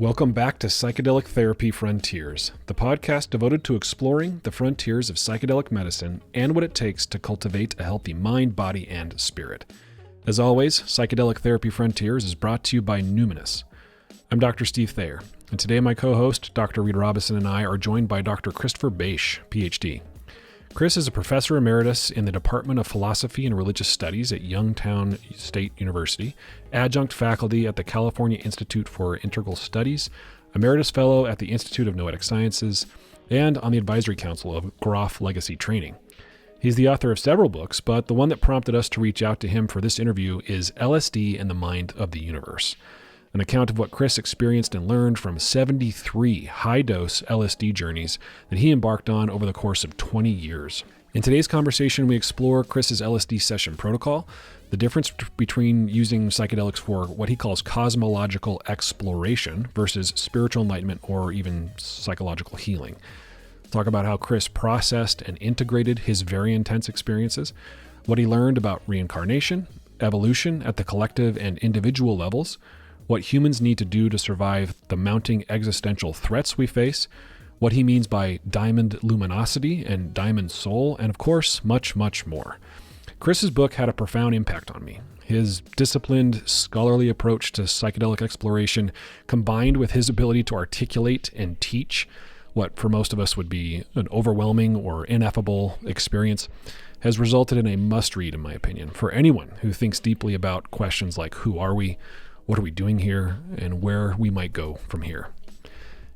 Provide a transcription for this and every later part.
Welcome back to Psychedelic Therapy Frontiers, the podcast devoted to exploring the frontiers of psychedelic medicine and what it takes to cultivate a healthy mind, body, and spirit. As always, Psychedelic Therapy Frontiers is brought to you by Numinous. I'm Dr. Steve Thayer, and today my co-host, Dr. Reid Robison, and I are joined by Dr. Christopher Bache, PhD. Chris is a professor emeritus in the Department of Philosophy and Religious Studies at Youngstown State University, adjunct faculty at the California Institute for Integral Studies, Emeritus Fellow at the Institute of Noetic Sciences, and on the advisory council of Grof Legacy Training. He's the author of several books, but the one that prompted us to reach out to him for this interview is LSD and the Mind of the Universe, an account of what Chris experienced and learned from 73 high-dose LSD journeys that he embarked on over the course of 20 years. In today's conversation, we explore Chris's LSD session protocol, the difference between using psychedelics for what he calls cosmological exploration versus spiritual enlightenment or even psychological healing. Talk about how Chris processed and integrated his very intense experiences, what he learned about reincarnation, evolution at the collective and individual levels, what humans need to do to survive the mounting existential threats we face, what he means by diamond luminosity and diamond soul, and of course, much, much more. Chris's book had a profound impact on me. His disciplined, scholarly approach to psychedelic exploration, combined with his ability to articulate and teach what for most of us would be an overwhelming or ineffable experience, has resulted in a must-read, in my opinion, for anyone who thinks deeply about questions like who are we, what are we doing here, and where we might go from here.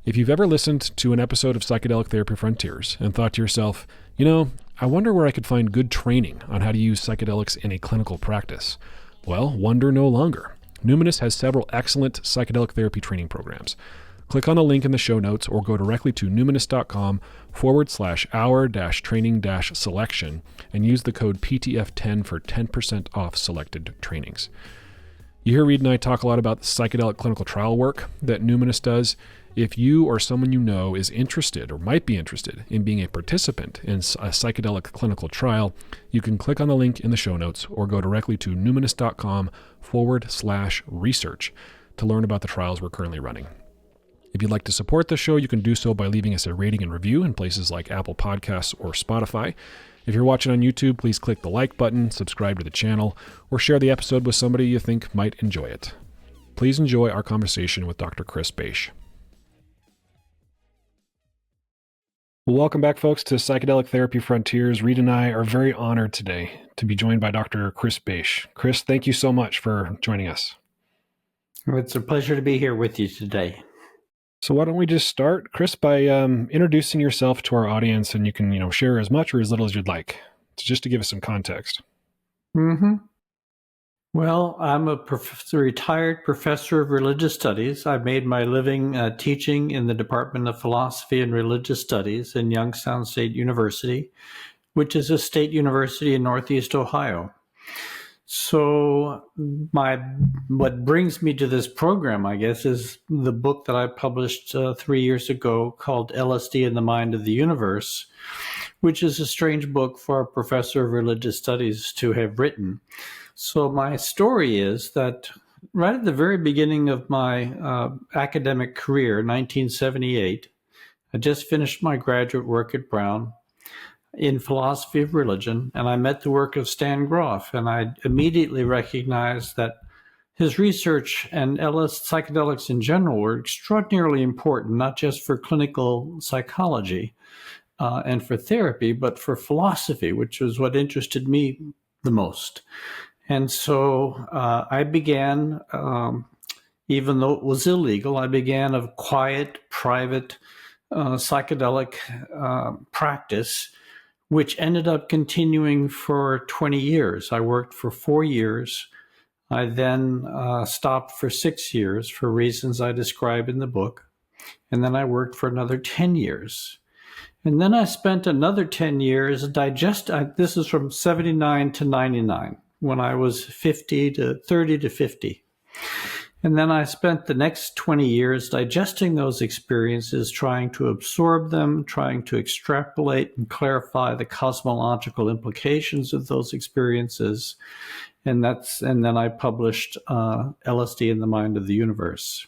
If you've ever listened to an episode of Psychedelic Therapy Frontiers and thought to yourself, I wonder where I could find good training on how to use psychedelics in a clinical practice. Well, wonder no longer. Numinous has several excellent psychedelic therapy training programs. Click on the link in the show notes or go directly to numinous.com/hour-training-selection and use the code PTF10 for 10% off selected trainings. You hear Reid and I talk a lot about the psychedelic clinical trial work that Numinous does. If you or someone you know is interested or might be interested in being a participant in a psychedelic clinical trial, you can click on the link in the show notes or go directly to numinous.com/research to learn about the trials we're currently running. If you'd like to support the show, you can do so by leaving us a rating and review in places like Apple Podcasts or Spotify. If you're watching on YouTube, please click the like button, subscribe to the channel, or share the episode with somebody you think might enjoy it. Please enjoy our conversation with Dr. Chris Bache. Well, welcome back, folks, to Psychedelic Therapy Frontiers. Reid and I are very honored today to be joined by Dr. Chris Bache. Chris, thank you so much for joining us. It's a pleasure to be here with you today. So why don't we just start, Chris, by introducing yourself to our audience, and you can, share as much or as little as you'd like, just to give us some context. Well, I'm a retired professor of religious studies. I made my living teaching in the Department of Philosophy and Religious Studies in Youngstown State University, which is a state university in Northeast Ohio. So what brings me to this program, I guess, is the book that I published 3 years ago called LSD and the Mind of the Universe, which is a strange book for a professor of religious studies to have written. So my story is that right at the very beginning of my academic career, 1978, I just finished my graduate work at Brown in philosophy of religion, and I met the work of Stan Grof, and I immediately recognized that his research and psychedelics in general were extraordinarily important, not just for clinical psychology and for therapy, but for philosophy, which was what interested me the most. And so I began, even though it was illegal, I began a quiet, private psychedelic practice, which ended up continuing for 20 years. I worked for 4 years. I then stopped for 6 years for reasons I describe in the book. And then I worked for another 10 years. And then I spent another 10 years this is from 79 to 99, when I was 30 to 50. And then I spent the next 20 years digesting those experiences, trying to absorb them, trying to extrapolate and clarify the cosmological implications of those experiences. And then I published LSD and the Mind of the Universe.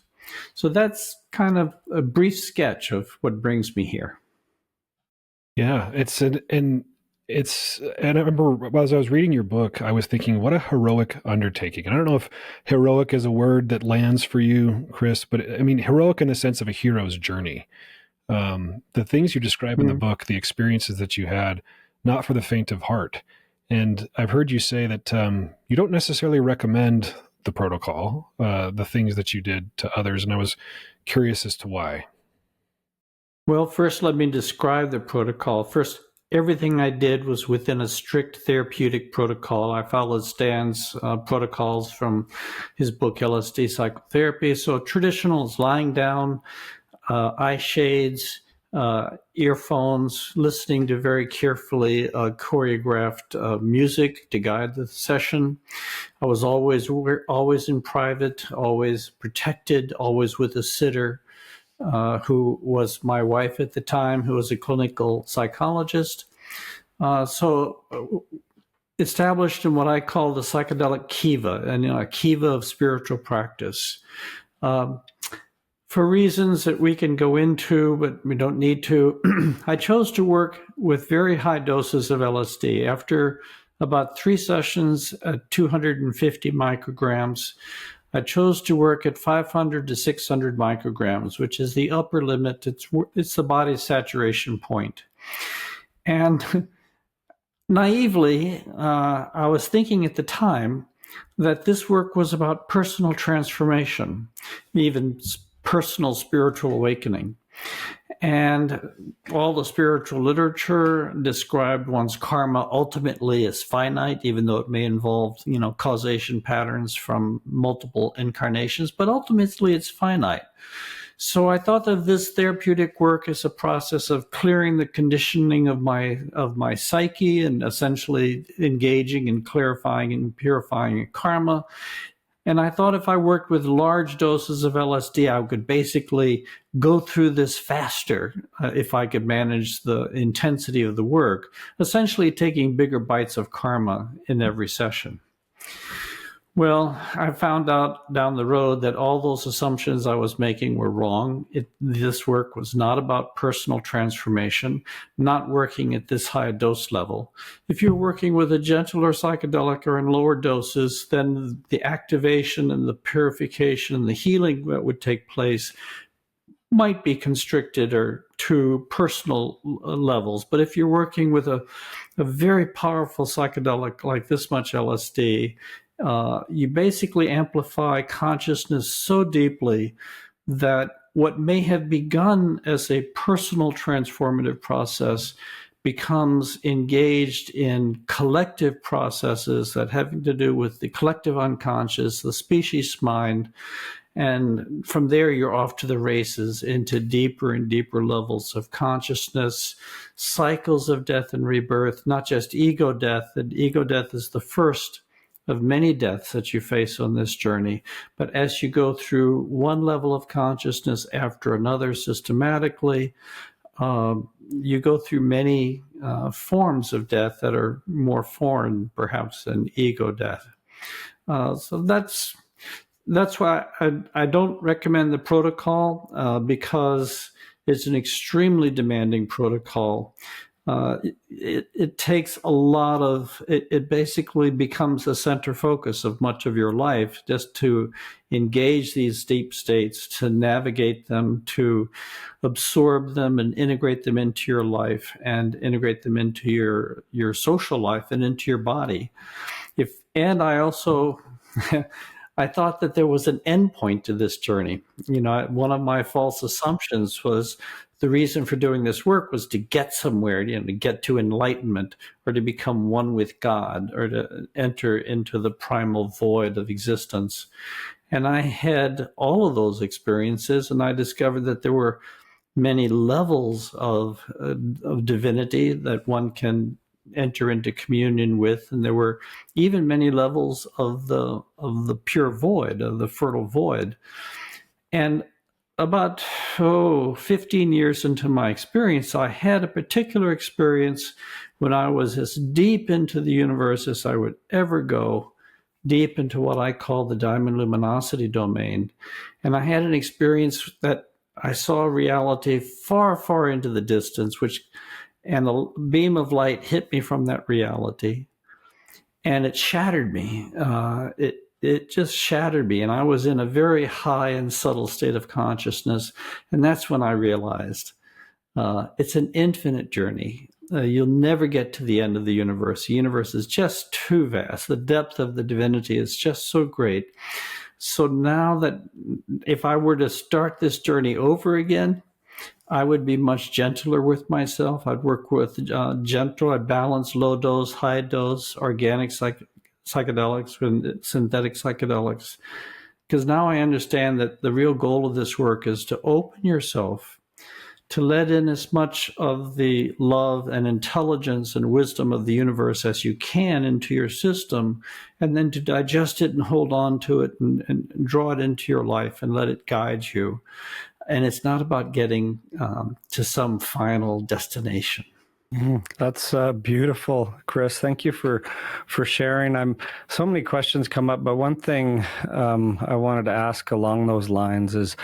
So that's kind of a brief sketch of what brings me here. Yeah, and I remember as I was reading your book, I was thinking, what a heroic undertaking. And I don't know if heroic is a word that lands for you, Chris, but I mean heroic in the sense of a hero's journey. The things you describe in the book, the experiences that you had, not for the faint of heart. And I've heard you say that you don't necessarily recommend the protocol, the things that you did to others, and I was curious as to why. Well, first, let me describe the protocol. First, everything I did was within a strict therapeutic protocol. I followed Stan's protocols from his book, LSD Psychotherapy. So traditional is lying down, eye shades, earphones, listening to very carefully choreographed music to guide the session. I was always in private, always protected, always with a sitter, who was my wife at the time, who was a clinical psychologist. So established in what I call the psychedelic kiva, and a kiva of spiritual practice. For reasons that we can go into, but we don't need to, I chose to work with very high doses of LSD. After about 3 sessions at 250 micrograms, I chose to work at 500 to 600 micrograms, which is the upper limit. It's the body's saturation point. And naively, I was thinking at the time that this work was about personal transformation, even personal spiritual awakening. And all the spiritual literature described one's karma ultimately as finite, even though it may involve, causation patterns from multiple incarnations, but ultimately it's finite. So I thought of this therapeutic work as a process of clearing the conditioning of my psyche and essentially engaging and clarifying and purifying karma. And I thought if I worked with large doses of LSD, I could basically go through this faster if I could manage the intensity of the work, essentially taking bigger bites of karma in every session. Well, I found out down the road that all those assumptions I was making were wrong. This work was not about personal transformation, not working at this high dose level. If you're working with a gentler psychedelic or in lower doses, then the activation and the purification and the healing that would take place might be constricted or to personal levels. But if you're working with a very powerful psychedelic like this much LSD, you basically amplify consciousness so deeply that what may have begun as a personal transformative process becomes engaged in collective processes that have to do with the collective unconscious, the species mind. And from there, you're off to the races into deeper and deeper levels of consciousness, cycles of death and rebirth, not just ego death. And ego death is the first of many deaths that you face on this journey. But as you go through one level of consciousness after another systematically, you go through many forms of death that are more foreign, perhaps, than ego death. So that's why I don't recommend the protocol, because it's an extremely demanding protocol. It takes a lot of, it basically becomes a center focus of much of your life, just to engage these deep states, to navigate them, to absorb them and integrate them into your life and integrate them into your social life and into your body. And I also, I thought that there was an end point to this journey. One of my false assumptions was the reason for doing this work was to get somewhere, to get to enlightenment or to become one with God or to enter into the primal void of existence. And I had all of those experiences, and I discovered that there were many levels of divinity that one can enter into communion with, and there were even many levels of the pure void, of the fertile void. And about 15 years into my experience, I had a particular experience when I was as deep into the universe as I would ever go, deep into what I call the diamond luminosity domain. And I had an experience that I saw reality far, far into the distance, and a beam of light hit me from that reality, and it shattered me. It just shattered me, and I was in a very high and subtle state of consciousness, and that's when I realized it's an infinite journey. You'll never get to the end of the universe. The universe is just too vast. The depth of the divinity is just so great. So now that if I were to start this journey over again, I would be much gentler with myself. I'd work with gentle, I'd balance low dose, high dose, organic psychedelics and synthetic psychedelics. Because now I understand that the real goal of this work is to open yourself, to let in as much of the love and intelligence and wisdom of the universe as you can into your system, and then to digest it and hold on to it and draw it into your life and let it guide you. And it's not about getting to some final destination. That's beautiful, Chris. Thank you for sharing. So many questions come up, but one thing I wanted to ask along those lines is,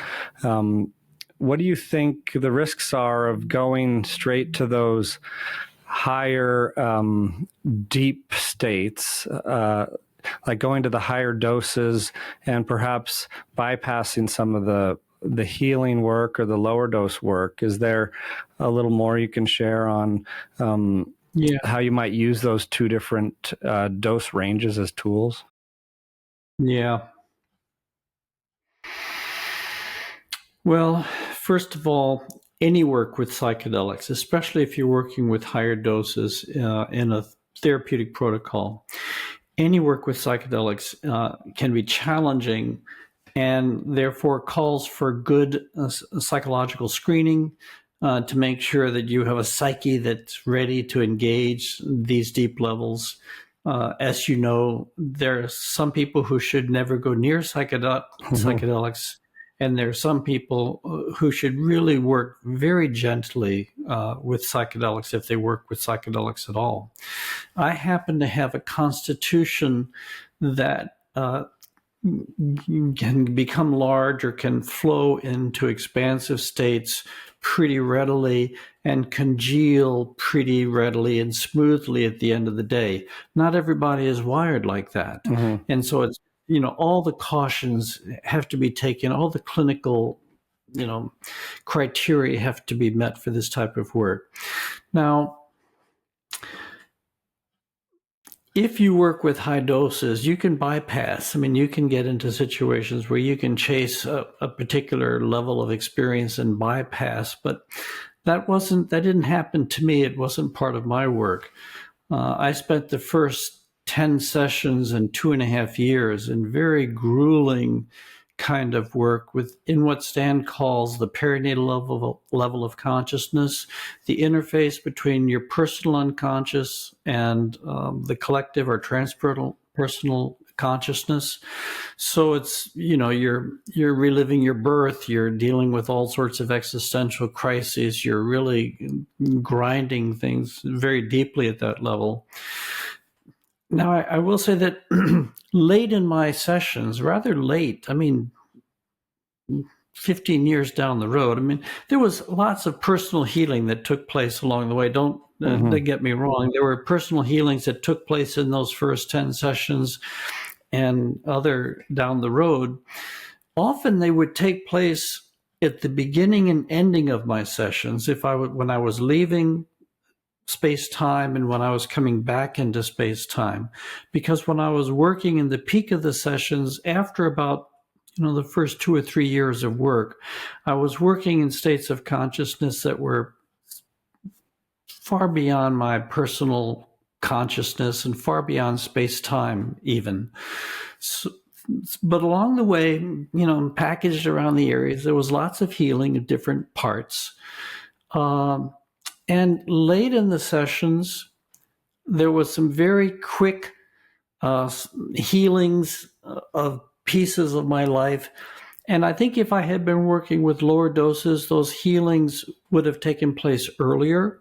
what do you think the risks are of going straight to those higher deep states, like going to the higher doses and perhaps bypassing some of the healing work or the lower dose work? Is there a little more you can share on how you might use those two different dose ranges as tools? Yeah. Well, first of all, any work with psychedelics, especially if you're working with higher doses in a therapeutic protocol, any work with psychedelics can be challenging and therefore calls for good psychological screening to make sure that you have a psyche that's ready to engage these deep levels. As you know, there are some people who should never go near psychedelics, and there are some people who should really work very gently with psychedelics if they work with psychedelics at all. I happen to have a constitution that can become large or can flow into expansive states pretty readily and congeal pretty readily and smoothly at the end of the day. Not everybody is wired like that. Mm-hmm. And so it's, all the cautions have to be taken, all the clinical, criteria have to be met for this type of work. Now, if you work with high doses, you can bypass. You can get into situations where you can chase a particular level of experience and bypass, but that didn't happen to me. It wasn't part of my work. I spent the first 10 sessions and 2.5 years in very grueling kind of work in what Stan calls the perinatal level of consciousness, the interface between your personal unconscious and the collective or transpersonal consciousness. So it's, you're reliving your birth, you're dealing with all sorts of existential crises, you're really grinding things very deeply at that level. Now, I will say that late in my sessions, rather late, 15 years down the road, there was lots of personal healing that took place along the way. Don't get me wrong. There were personal healings that took place in those first 10 sessions and other down the road. Often they would take place at the beginning and ending of my sessions. When I was leaving space-time and when I was coming back into space-time, because when I was working in the peak of the sessions, after about the first 2 or 3 years of work, I was working in states of consciousness that were far beyond my personal consciousness and far beyond space-time even. But along the way, packaged around the areas, there was lots of healing of different parts. And late in the sessions, there was some very quick healings of pieces of my life. And I think if I had been working with lower doses, those healings would have taken place earlier.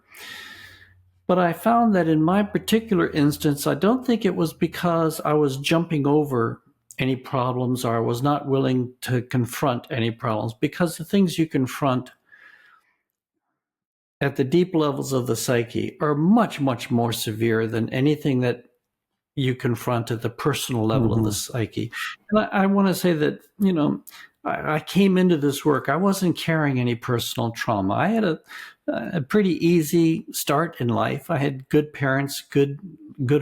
But I found that in my particular instance, I don't think it was because I was jumping over any problems or I was not willing to confront any problems, because the things you confront at the deep levels of the psyche are much, much more severe than anything that you confront at the personal level of the psyche. And I want to say that, you know, I came into this work, I wasn't carrying any personal trauma. I had a pretty easy start in life. I had good parents, good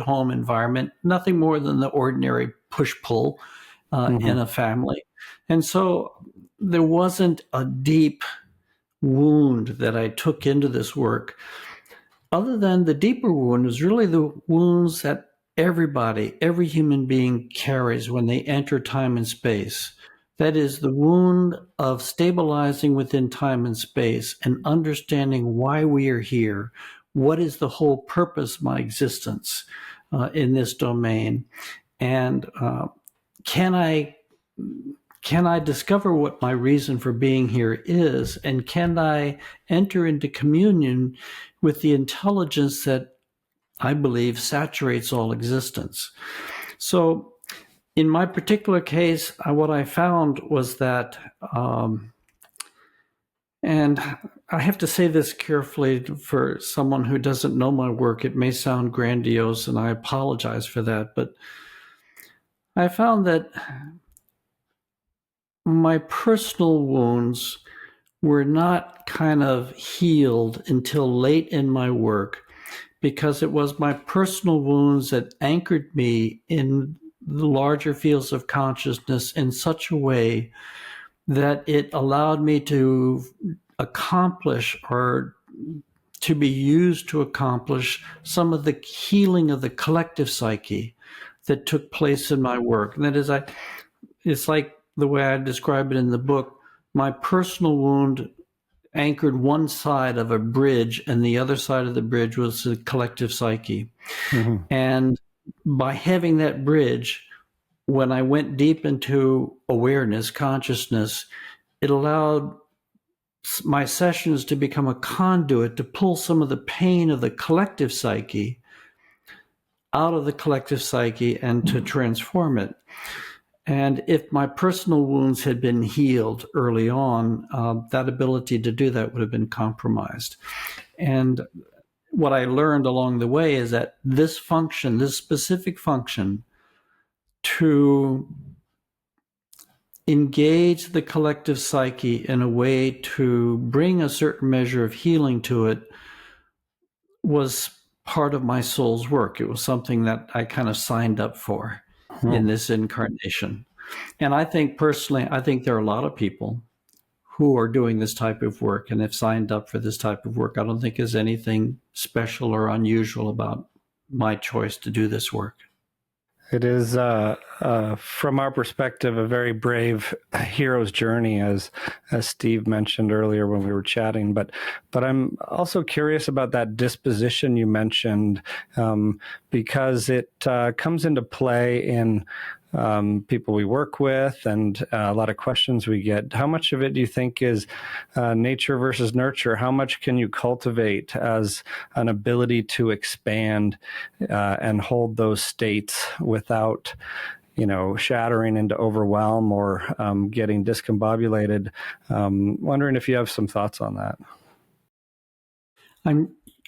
home environment, nothing more than the ordinary push-pull in a family. And so there wasn't a deep wound that I took into this work. Other than the deeper wound is really the wounds that every human being carries when they enter time and space. That is the wound of stabilizing within time and space and understanding why we are here. What is the whole purpose of my existence in this domain? And can I discover what my reason for being here is? And can I enter into communion with the intelligence that I believe saturates all existence? So in my particular case, what I found was that, and I have to say this carefully for someone who doesn't know my work, it may sound grandiose and I apologize for that, but I found that my personal wounds were not kind of healed until late in my work, because it was my personal wounds that anchored me in the larger fields of consciousness in such a way that it allowed me to accomplish, or to be used to accomplish, some of the healing of the collective psyche that took place in my work. And that is, it's like the way I describe it in the book, my personal wound anchored one side of a bridge, and the other side of the bridge was the collective psyche. And by having that bridge, when I went deep into awareness, consciousness, it allowed my sessions to become a conduit to pull some of the pain of the collective psyche out of the collective psyche and to transform it. And if my personal wounds had been healed early on, that ability to do that would have been compromised. And what I learned along the way is that this function, this specific function, to engage the collective psyche in a way to bring a certain measure of healing to it, was part of my soul's work. It was something that I kind of signed up for in this incarnation. And I think personally, I think there are a lot of people who are doing this type of work and have signed up for this type of work. I don't think there's anything special or unusual about my choice to do this work. It is, from our perspective, a very brave hero's journey, as Steve mentioned earlier when we were chatting. But I'm also curious about that disposition you mentioned, because it comes into play in people we work with and a lot of questions we get. How much of it do you think is nature versus nurture? How much can you cultivate as an ability to expand and hold those states without, shattering into overwhelm or getting discombobulated? Wondering if you have some thoughts on that.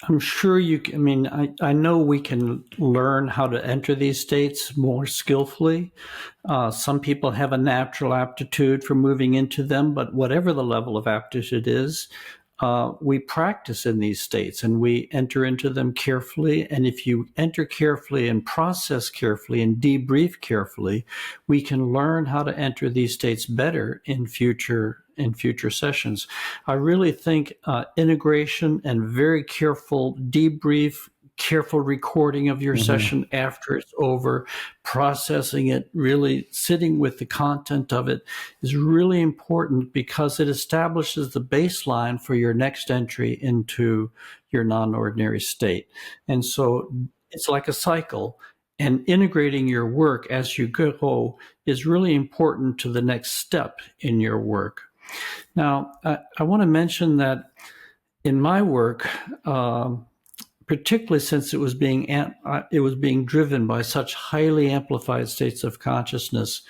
I'm sure you can. I mean, I know we can learn how to enter these states more skillfully. Some people have a natural aptitude for moving into them, but whatever the level of aptitude is, we practice in these states and we enter into them carefully. And if you enter carefully and process carefully and debrief carefully, we can learn how to enter these states better in future sessions. I really think integration and very careful debrief, careful recording of your session after it's over, processing it, really sitting with the content of it is really important, because it establishes the baseline for your next entry into your non-ordinary state. And so it's like a cycle, and integrating your work as you go is really important to the next step in your work. Now, I want to mention that in my work, particularly since it was being driven by such highly amplified states of consciousness.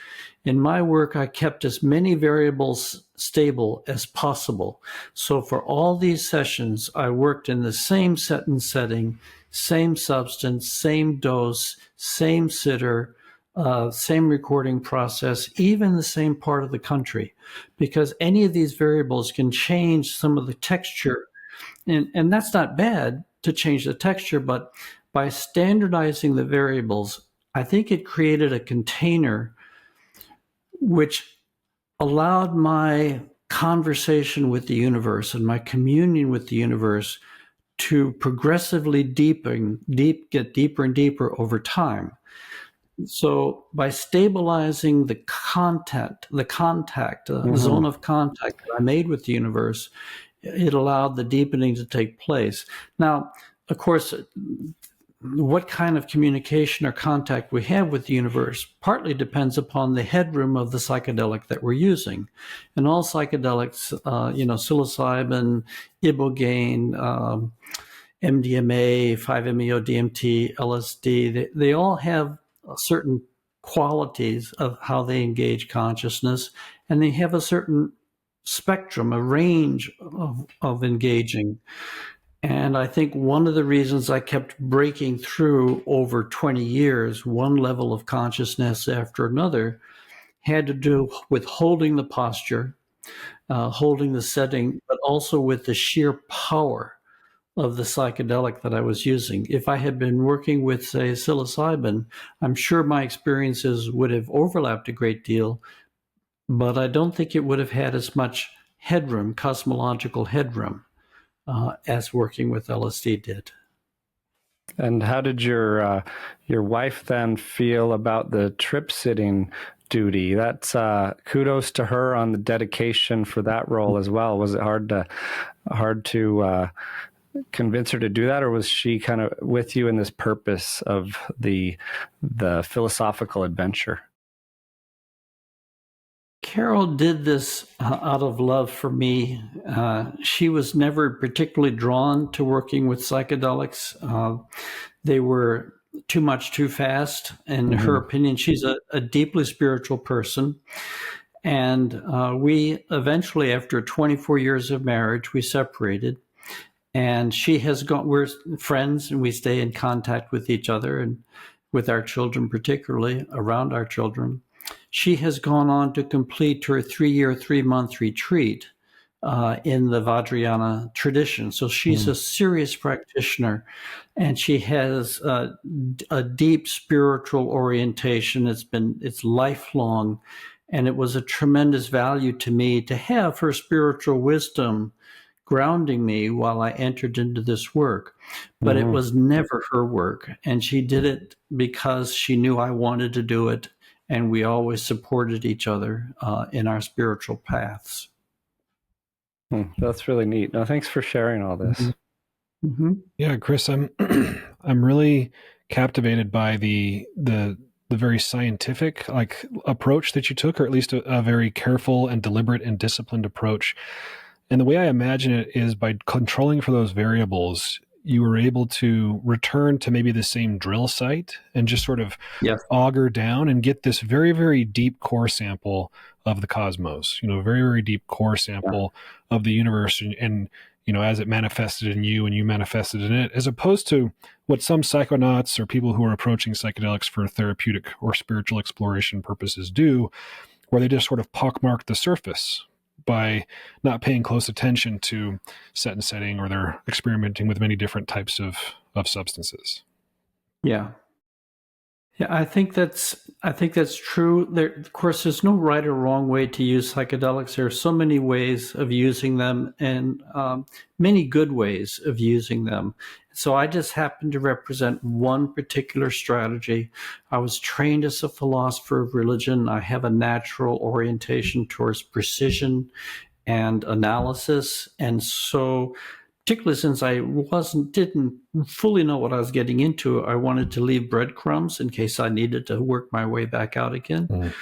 In my work, I kept as many variables stable as possible. So for all these sessions, I worked in the same set and setting, same substance, same dose, same sitter, same recording process, even the same part of the country, because any of these variables can change some of the texture. And that's not bad to change the texture, but by standardizing the variables, I think it created a container which allowed my conversation with the universe and my communion with the universe to progressively get deeper and deeper over time. So by stabilizing the contact, the zone of contact that I made with the universe, it allowed the deepening to take place. Now, of course, what kind of communication or contact we have with the universe partly depends upon the headroom of the psychedelic that we're using. And all psychedelics, psilocybin, ibogaine, MDMA, 5-MeO-DMT, LSD, they all have certain qualities of how they engage consciousness, and they have a certain spectrum, a range of engaging. And I think one of the reasons I kept breaking through over 20 years, one level of consciousness after another, had to do with holding the posture, holding the setting, but also with the sheer power of the psychedelic that I was using. If I had been working with, say, psilocybin, I'm sure my experiences would have overlapped a great deal, but I don't think it would have had as much headroom, cosmological headroom, as working with LSD did. And how did your wife then feel about the trip sitting duty? That's kudos to her on the dedication for that role as well. Was it hard to convince her to do that, or was she kind of with you in this purpose of the philosophical adventure? Carol did this out of love for me. She was never particularly drawn to working with psychedelics. They were too much too fast, in her opinion. She's a deeply spiritual person. And we eventually, after 24 years of marriage, we separated. And we're friends, and we stay in contact with each other and with our children, particularly around our children. She has gone on to complete her 3-year, 3-month retreat in the Vajrayana tradition. So she's a serious practitioner, and she has a deep spiritual orientation. It's lifelong, and it was a tremendous value to me to have her spiritual wisdom grounding me while I entered into this work. But it was never her work, and she did it because she knew I wanted to do it. And we always supported each other in our spiritual paths. That's really neat. No, thanks for sharing all this. Yeah, Chris, I'm really captivated by the very scientific approach that you took, or at least a very careful and deliberate and disciplined approach. And the way I imagine it is by controlling for those variables, you were able to return to maybe the same drill site and just sort of auger down and get this very, very deep core sample of the cosmos, very, very deep core sample of the universe and as it manifested in you and you manifested in it, as opposed to what some psychonauts or people who are approaching psychedelics for therapeutic or spiritual exploration purposes do, where they just sort of pockmark the surface by not paying close attention to set and setting, or they're experimenting with many different types of substances. Yeah, I think that's true. Of course, there's no right or wrong way to use psychedelics. There are so many ways of using them, and many good ways of using them. So I just happen to represent one particular strategy. I was trained as a philosopher of religion. I have a natural orientation towards precision and analysis. And so, particularly since I didn't fully know what I was getting into, I wanted to leave breadcrumbs in case I needed to work my way back out again.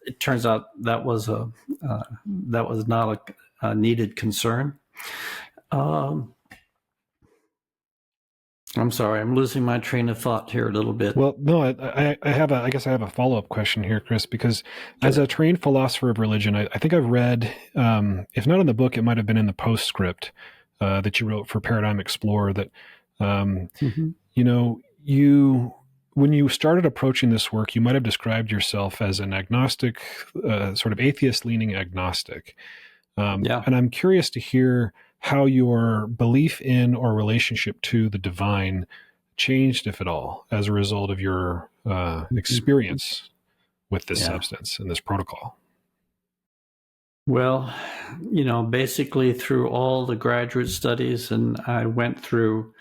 It turns out that was not a needed concern. I'm sorry, I'm losing my train of thought here a little bit. Well, no, I guess I have a follow-up question here, Chris, because as Sure. a trained philosopher of religion, I think I've read, if not in the book, it might have been in the postscript that you wrote for Paradigm Explorer that, Mm-hmm. when you started approaching this work, you might have described yourself as an agnostic, sort of atheist-leaning agnostic. Yeah. And I'm curious to hear how your belief in or relationship to the divine changed, if at all, as a result of your experience with this substance and this protocol. Well, basically through all the graduate studies, and I went through,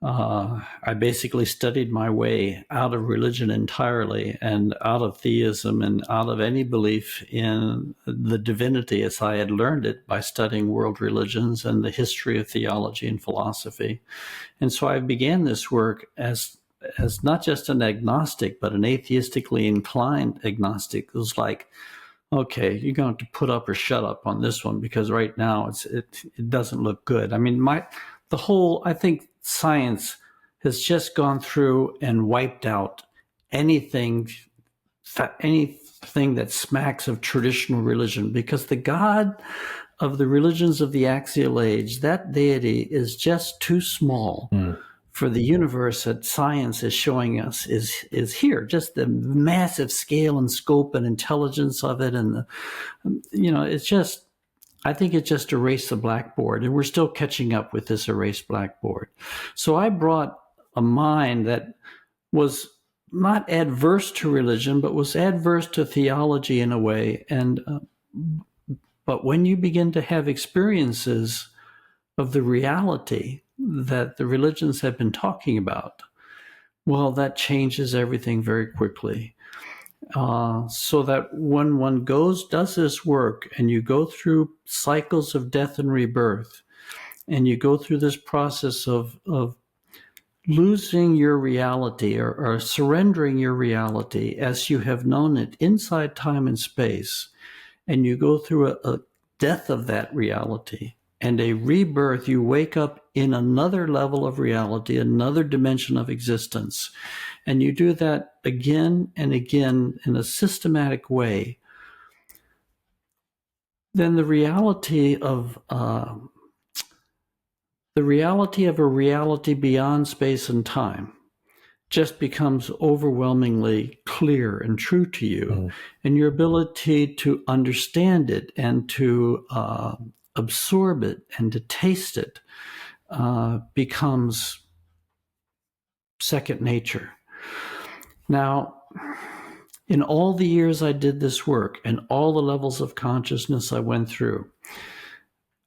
I basically studied my way out of religion entirely and out of theism and out of any belief in the divinity as I had learned it by studying world religions and the history of theology and philosophy. And so I began this work as not just an agnostic, but an atheistically inclined agnostic. It was like, okay, you're going to put up or shut up on this one because right now it doesn't look good. I mean, I think science has just gone through and wiped out anything that smacks of traditional religion, because the God of the religions of the axial age, that deity is just too small for the universe that science is showing us is here. Just the massive scale and scope and intelligence of it, and it's just, I think it just erased the blackboard, and we're still catching up with this erased blackboard. So I brought a mind that was not adverse to religion, but was adverse to theology in a way. And but when you begin to have experiences of the reality that the religions have been talking about, well, that changes everything very quickly. So that when one does this work, and you go through cycles of death and rebirth, and you go through this process of losing your reality or surrendering your reality as you have known it inside time and space, and you go through a death of that reality and a rebirth, you wake up in another level of reality, another dimension of existence. And you do that again and again in a systematic way. Then the reality of a reality beyond space and time just becomes overwhelmingly clear and true to you. And your ability to understand it and to absorb it and to taste it becomes second nature. Now, in all the years I did this work and all the levels of consciousness I went through,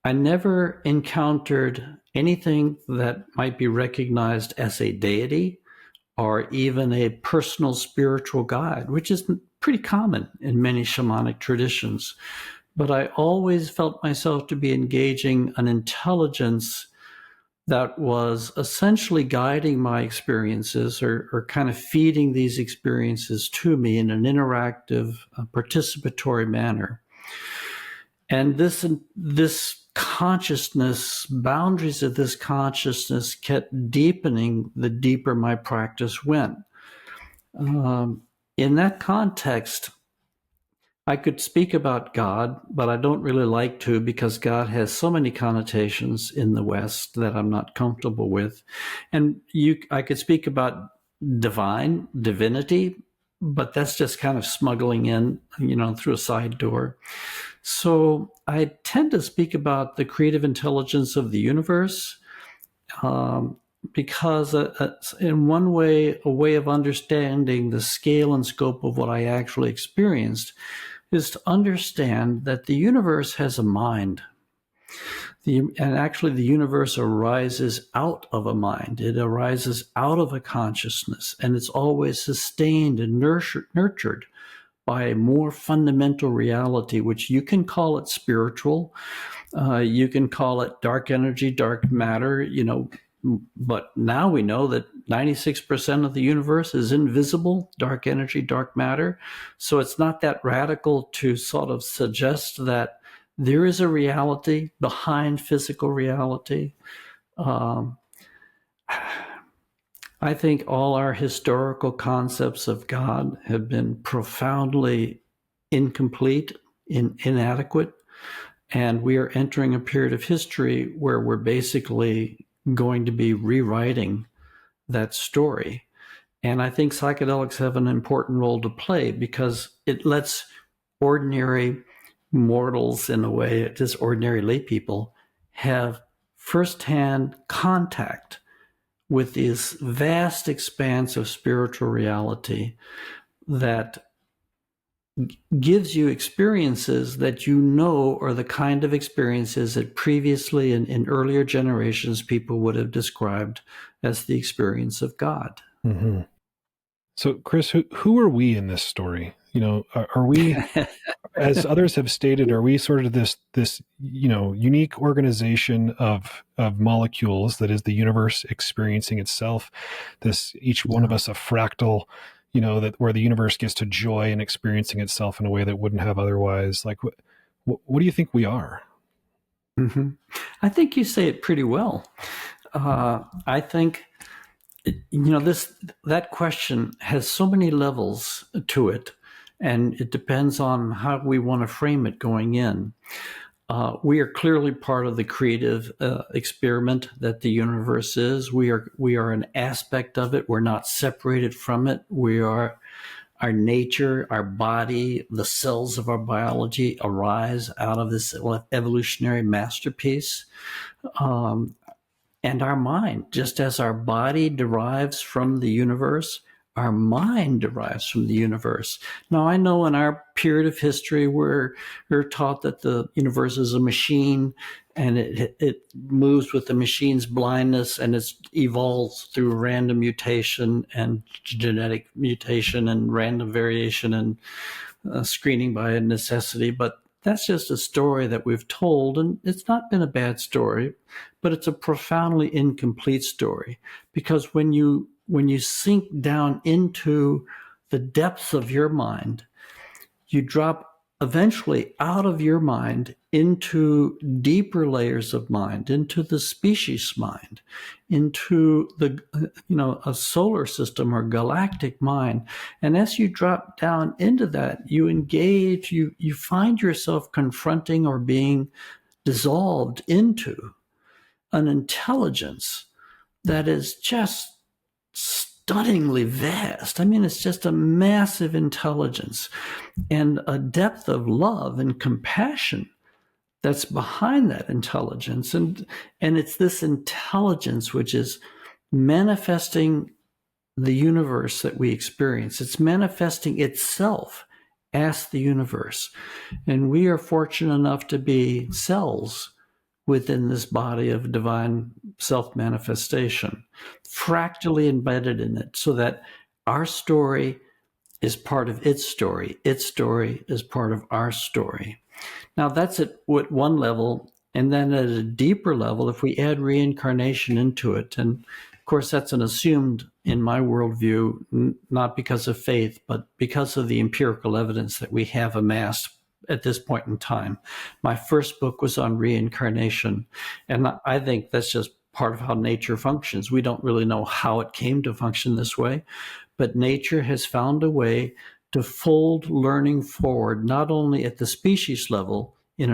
I never encountered anything that might be recognized as a deity or even a personal spiritual guide, which is pretty common in many shamanic traditions. But I always felt myself to be engaging an intelligence that was essentially guiding my experiences or kind of feeding these experiences to me in an interactive, participatory manner. And this consciousness, boundaries of this consciousness kept deepening the deeper my practice went. In that context, I could speak about God, but I don't really like to, because God has so many connotations in the West that I'm not comfortable with. And I could speak about divinity, but that's just kind of smuggling in, through a side door. So I tend to speak about the creative intelligence of the universe, because in one way, a way of understanding the scale and scope of what I actually experienced is to understand that the universe has a mind. And actually the universe arises out of a mind. It arises out of a consciousness, and it's always sustained and nurtured by a more fundamental reality, which you can call it spiritual. You can call it dark energy, dark matter, but now we know that 96% of the universe is invisible, dark energy, dark matter. So it's not that radical to sort of suggest that there is a reality behind physical reality. I think all our historical concepts of God have been profoundly incomplete, inadequate, and we are entering a period of history where we're basically going to be rewriting that story. And I think psychedelics have an important role to play because it lets ordinary mortals, in a way, just ordinary lay people, have firsthand contact with this vast expanse of spiritual reality that gives you experiences that you know are the kind of experiences that previously in earlier generations people would have described as the experience of God. Mm-hmm. So, Chris, who are we in this story? Are we, as others have stated, are we sort of this unique organization of molecules that is the universe experiencing itself? Each one of us a fractal, that where the universe gets to joy in experiencing itself in a way that wouldn't have otherwise. Like, what do you think we are? Mm-hmm. I think you say it pretty well. I think that question has so many levels to it, and it depends on how we want to frame it going in. We are clearly part of the creative experiment that the universe is. We are an aspect of it. We're not separated from it. We are our nature, our body, the cells of our biology arise out of this evolutionary masterpiece. And our mind, just as our body derives from the universe, our mind derives from the universe. Now, I know in our period of history we're taught that the universe is a machine and it moves with the machine's blindness and it evolves through random mutation and genetic mutation and random variation and screening by necessity. But that's just a story that we've told, and it's not been a bad story, but it's a profoundly incomplete story, because when you sink down into the depths of your mind, you drop eventually out of your mind into deeper layers of mind, into the species mind, into a solar system or galactic mind. And as you drop down into that, you engage, you find yourself confronting or being dissolved into an intelligence that is just stunningly vast. I mean, it's just a massive intelligence and a depth of love and compassion that's behind that intelligence. And it's this intelligence which is manifesting the universe that we experience. It's manifesting itself as the universe. And we are fortunate enough to be cells within this body of divine self-manifestation, fractally embedded in it, so that our story is part of its story is part of our story. Now, that's at one level, and then at a deeper level, if we add reincarnation into it, and of course that's an assumed, in my worldview, not because of faith, but because of the empirical evidence that we have amassed at this point in time. My first book was on reincarnation, and I think that's just part of how nature functions. We don't really know how it came to function this way, but nature has found a way to fold learning forward, not only at the species level in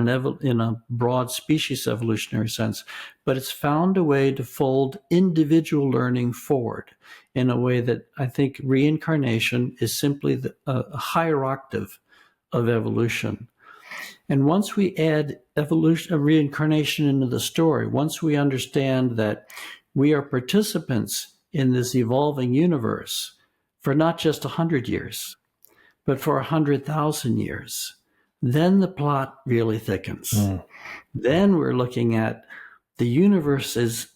a broad species evolutionary sense, but it's found a way to fold individual learning forward in a way that I think reincarnation is simply a higher octave of evolution. And once we add reincarnation into the story, once we understand that we are participants in this evolving universe for not just 100 years, but for 100,000 years, then the plot really thickens. Then we're looking at the universe is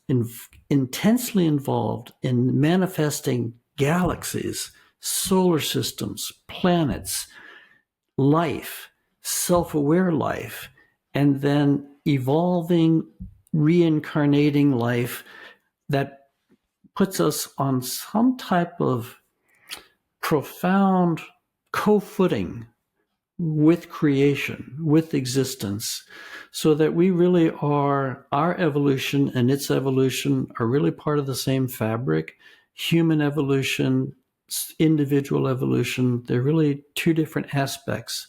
intensely involved in manifesting galaxies, solar systems, planets, life, self-aware life, and then evolving, reincarnating life that puts us on some type of profound co-footing with creation, with existence, so that we really are, our evolution and its evolution are really part of the same fabric, human evolution, individual evolution, they're really two different aspects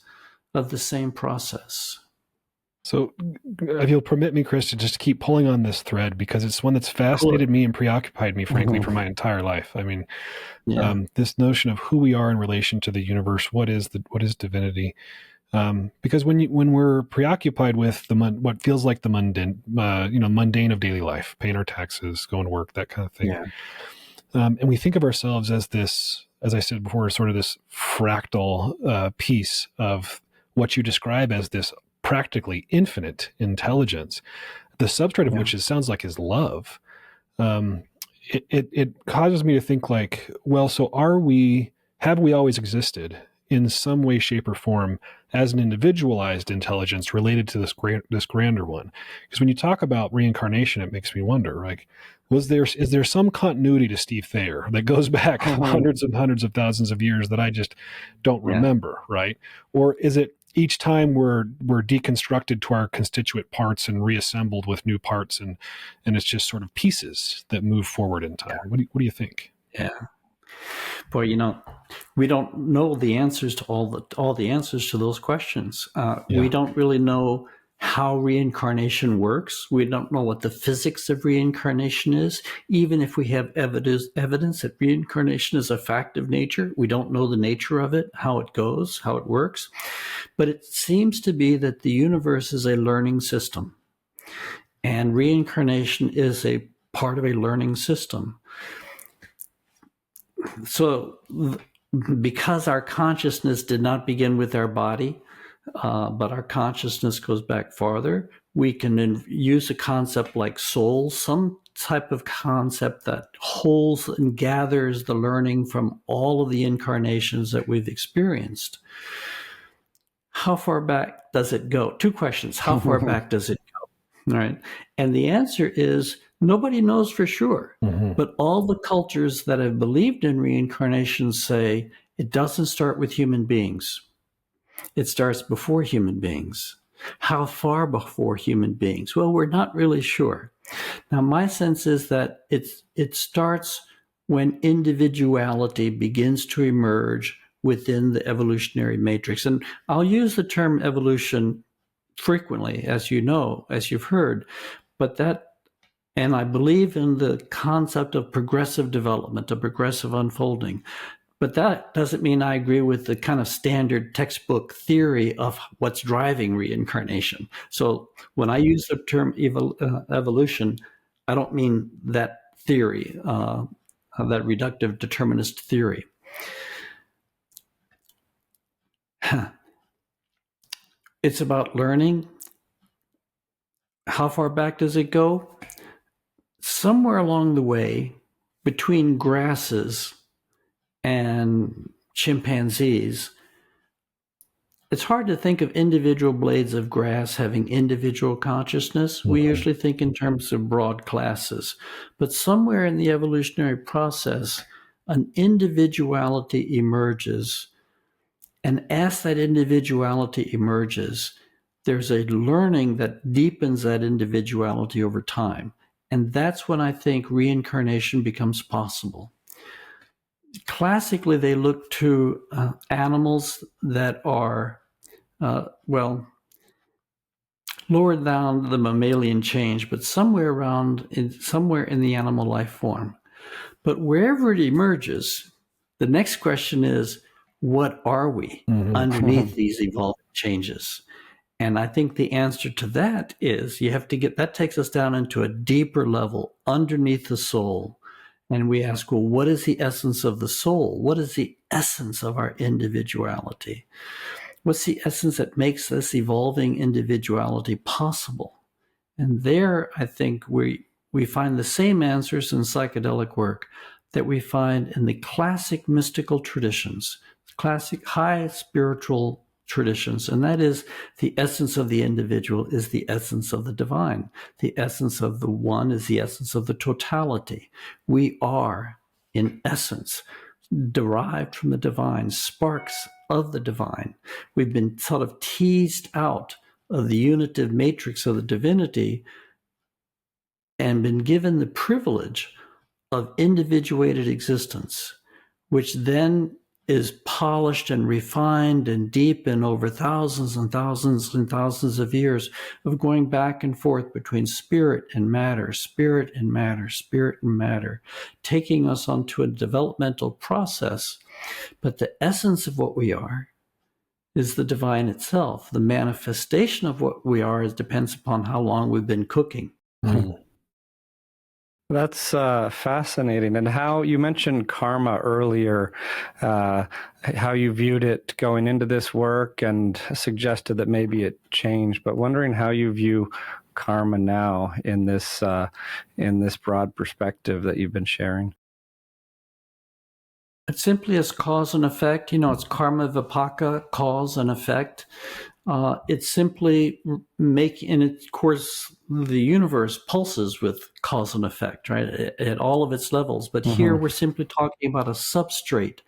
of the same process. So if you'll permit me, Chris, to just keep pulling on this thread, because it's one that's fascinated me and preoccupied me, frankly, for my entire life. I mean, this notion of who we are in relation to the universe, what is divinity? Because when we're preoccupied with what feels like the mundane of daily life, paying our taxes, going to work, that kind of thing, and we think of ourselves as this, as I said before, sort of this fractal piece of what you describe as this practically infinite intelligence, the substrate of which sounds like is love. It causes me to think like, well, so have we always existed in some way, shape, or form as an individualized intelligence related to this grander one? Because when you talk about reincarnation, it makes me wonder, like, is there some continuity to Steve Thayer that goes back hundreds and hundreds of thousands of years that I just don't remember, right? Or is it each time we're deconstructed to our constituent parts and reassembled with new parts, and it's just sort of pieces that move forward in time? What do you think? Yeah. Boy, we don't know the answers to all the answers to those questions. We don't really know how reincarnation works. We don't know what the physics of reincarnation is. Even if we have evidence that reincarnation is a fact of nature, we don't know the nature of it, how it goes, how it works. But it seems to be that the universe is a learning system, and reincarnation is a part of a learning system. So because our consciousness did not begin with our body, but our consciousness goes back farther, we can use a concept like soul, some type of concept that holds and gathers the learning from all of the incarnations that we've experienced. How far back does it go? Two questions. How far back does it go? All right. And the answer is nobody knows for sure. But all the cultures that have believed in reincarnation say it doesn't start with human beings. It starts before human beings. How far before human beings? Well, we're not really sure. Now, my sense is that it starts when individuality begins to emerge within the evolutionary matrix. And I'll use the term evolution frequently, as you know, as you've heard, and I believe in the concept of progressive development, of progressive unfolding. But that doesn't mean I agree with the kind of standard textbook theory of what's driving reincarnation. So when I use the term evolution, I don't mean that theory, that reductive determinist theory. It's about learning. How far back does it go? Somewhere along the way, between grasses and chimpanzees, it's hard to think of individual blades of grass having individual consciousness. We usually think in terms of broad classes. But somewhere in the evolutionary process, an individuality emerges. And as that individuality emerges, there's a learning that deepens that individuality over time. And that's when I think reincarnation becomes possible. Classically, they look to animals that are, lower down the mammalian change, but somewhere in the animal life form. But wherever it emerges, the next question is, what are we underneath these evolving changes? And I think the answer to that is that takes us down into a deeper level underneath the soul. And we ask, well, what is the essence of the soul? What is the essence of our individuality? What's the essence that makes this evolving individuality possible? And there, I think we find the same answers in psychedelic work that we find in the classic mystical traditions, classic high spiritual traditions, and that is the essence of the individual is the essence of the divine. The essence of the one is the essence of the totality. We are, in essence, derived from the divine, sparks of the divine. We've been sort of teased out of the unitive matrix of the divinity and been given the privilege of individuated existence, which then is polished and refined and deepened over thousands and thousands and thousands of years of going back and forth between spirit and matter, spirit and matter, spirit and matter, taking us onto a developmental process. But the essence of what we are is the divine itself. The manifestation of what we are depends upon how long we've been cooking. Mm. That's fascinating. And how you mentioned karma earlier, how you viewed it going into this work and suggested that maybe it changed, but wondering how you view karma now in this broad perspective that you've been sharing. It's simply as cause and effect. It's karma vipaka, cause and effect. It's simply and of course, the universe pulses with cause and effect, right, at all of its levels. But here we're simply talking about a substrate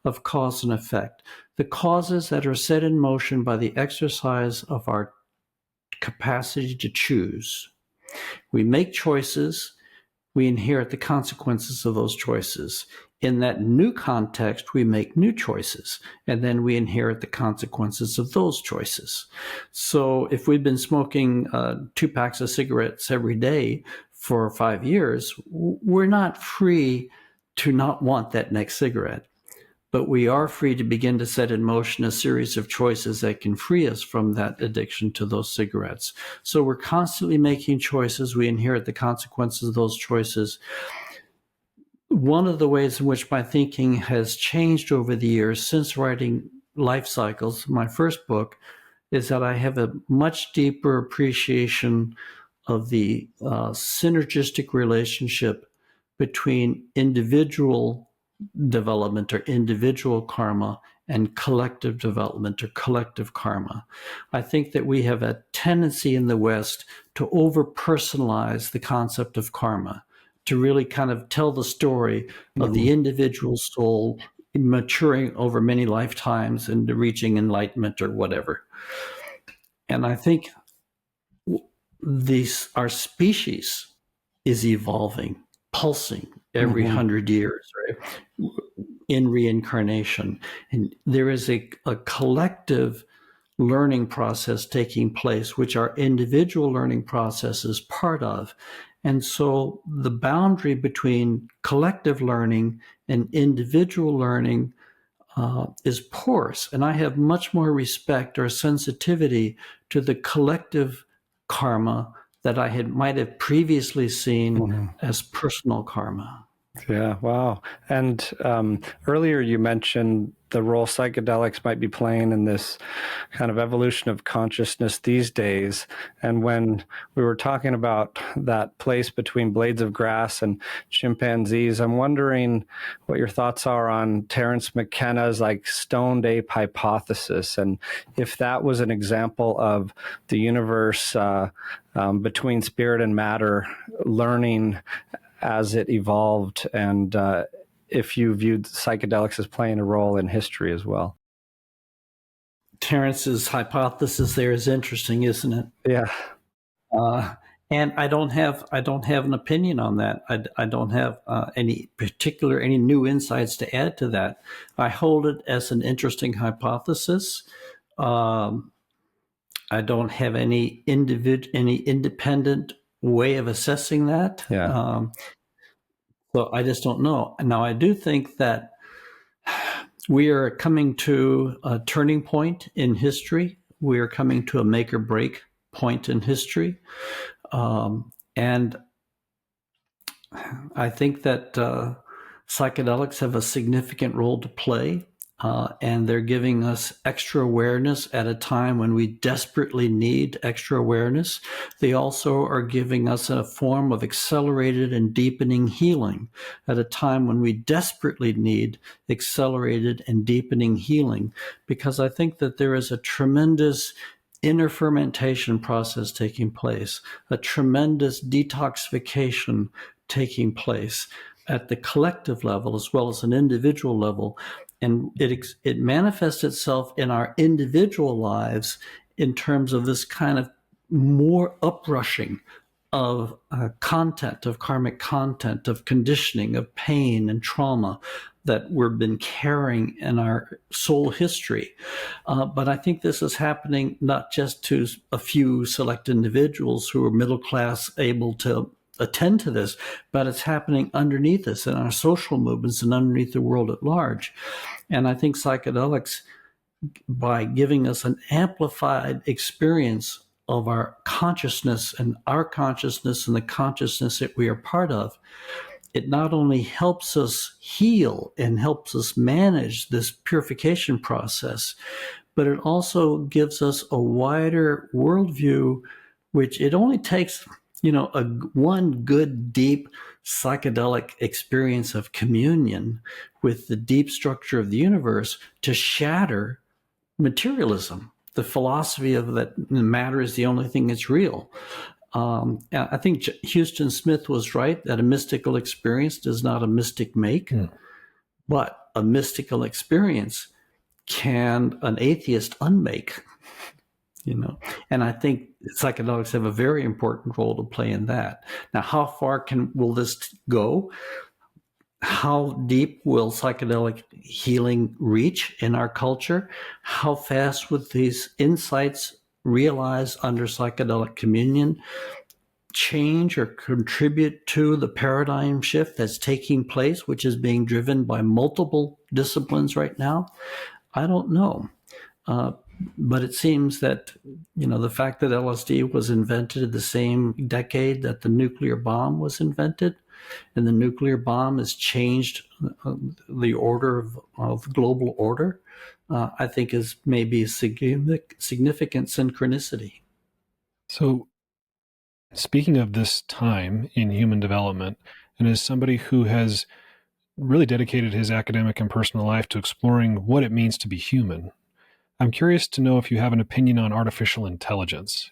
of cause and effect. The causes that are set in motion by the exercise of our capacity to choose. We make choices, we inherit the consequences of those choices. In that new context, we make new choices, and then we inherit the consequences of those choices. So if we've been smoking 2 packs of cigarettes every day for 5 years, we're not free to not want that next cigarette. But we are free to begin to set in motion a series of choices that can free us from that addiction to those cigarettes. So we're constantly making choices. We inherit the consequences of those choices. One of the ways in which my thinking has changed over the years since writing Life Cycles, my first book, is that I have a much deeper appreciation of the synergistic relationship between individual development or individual karma and collective development or collective karma. I think that we have a tendency in the West to over-personalize the concept of karma, to really kind of tell the story of the individual soul maturing over many lifetimes and reaching enlightenment or whatever. And I think our species is evolving, pulsing every 100 years, right, in reincarnation. And there is a collective learning process taking place, which our individual learning process is part of. And so the boundary between collective learning and individual learning is porous. And I have much more respect or sensitivity to the collective karma that I might have previously seen as personal karma. Yeah, wow. And earlier you mentioned the role psychedelics might be playing in this kind of evolution of consciousness these days. And when we were talking about that place between blades of grass and chimpanzees, I'm wondering what your thoughts are on Terence McKenna's stoned ape hypothesis, and if that was an example of the universe between spirit and matter learning as it evolved, and if you viewed psychedelics as playing a role in history as well. Terence's hypothesis there is interesting, isn't it? Yeah. And I don't have an opinion on that. I don't have any new insights to add to that. I hold it as an interesting hypothesis. I don't have any independent way of assessing that. Yeah. So I just don't know. Now, I do think that we are coming to a turning point in history. We are coming to a make or break point in history. And I think that psychedelics have a significant role to play. And they're giving us extra awareness at a time when we desperately need extra awareness. They also are giving us a form of accelerated and deepening healing at a time when we desperately need accelerated and deepening healing, because I think that there is a tremendous inner fermentation process taking place, a tremendous detoxification taking place at the collective level as well as an individual level. And it manifests itself in our individual lives in terms of this kind of more uprushing of content, of karmic content, of conditioning, of pain and trauma that we've been carrying in our soul history. But I think this is happening not just to a few select individuals who are middle class able to attend to this, but it's happening underneath us in our social movements and underneath the world at large. And I think psychedelics, by giving us an amplified experience of our consciousness and the consciousness that we are part of, it not only helps us heal and helps us manage this purification process, but it also gives us a wider worldview, which it only takes, one good, deep psychedelic experience of communion with the deep structure of the universe to shatter materialism, the philosophy of that matter is the only thing that's real. I think Houston Smith was right that a mystical experience does not a mystic make, but a mystical experience can an atheist unmake, And I think psychedelics have a very important role to play in that. Now, how far will this go? How deep will psychedelic healing reach in our culture? How fast would these insights realized under psychedelic communion change or contribute to the paradigm shift that's taking place, which is being driven by multiple disciplines right now? I don't know. But it seems that, the fact that LSD was invented in the same decade that the nuclear bomb was invented, and the nuclear bomb has changed the order of global order, I think is maybe a significant synchronicity. So, speaking of this time in human development, and as somebody who has really dedicated his academic and personal life to exploring what it means to be human, I'm curious to know if you have an opinion on artificial intelligence.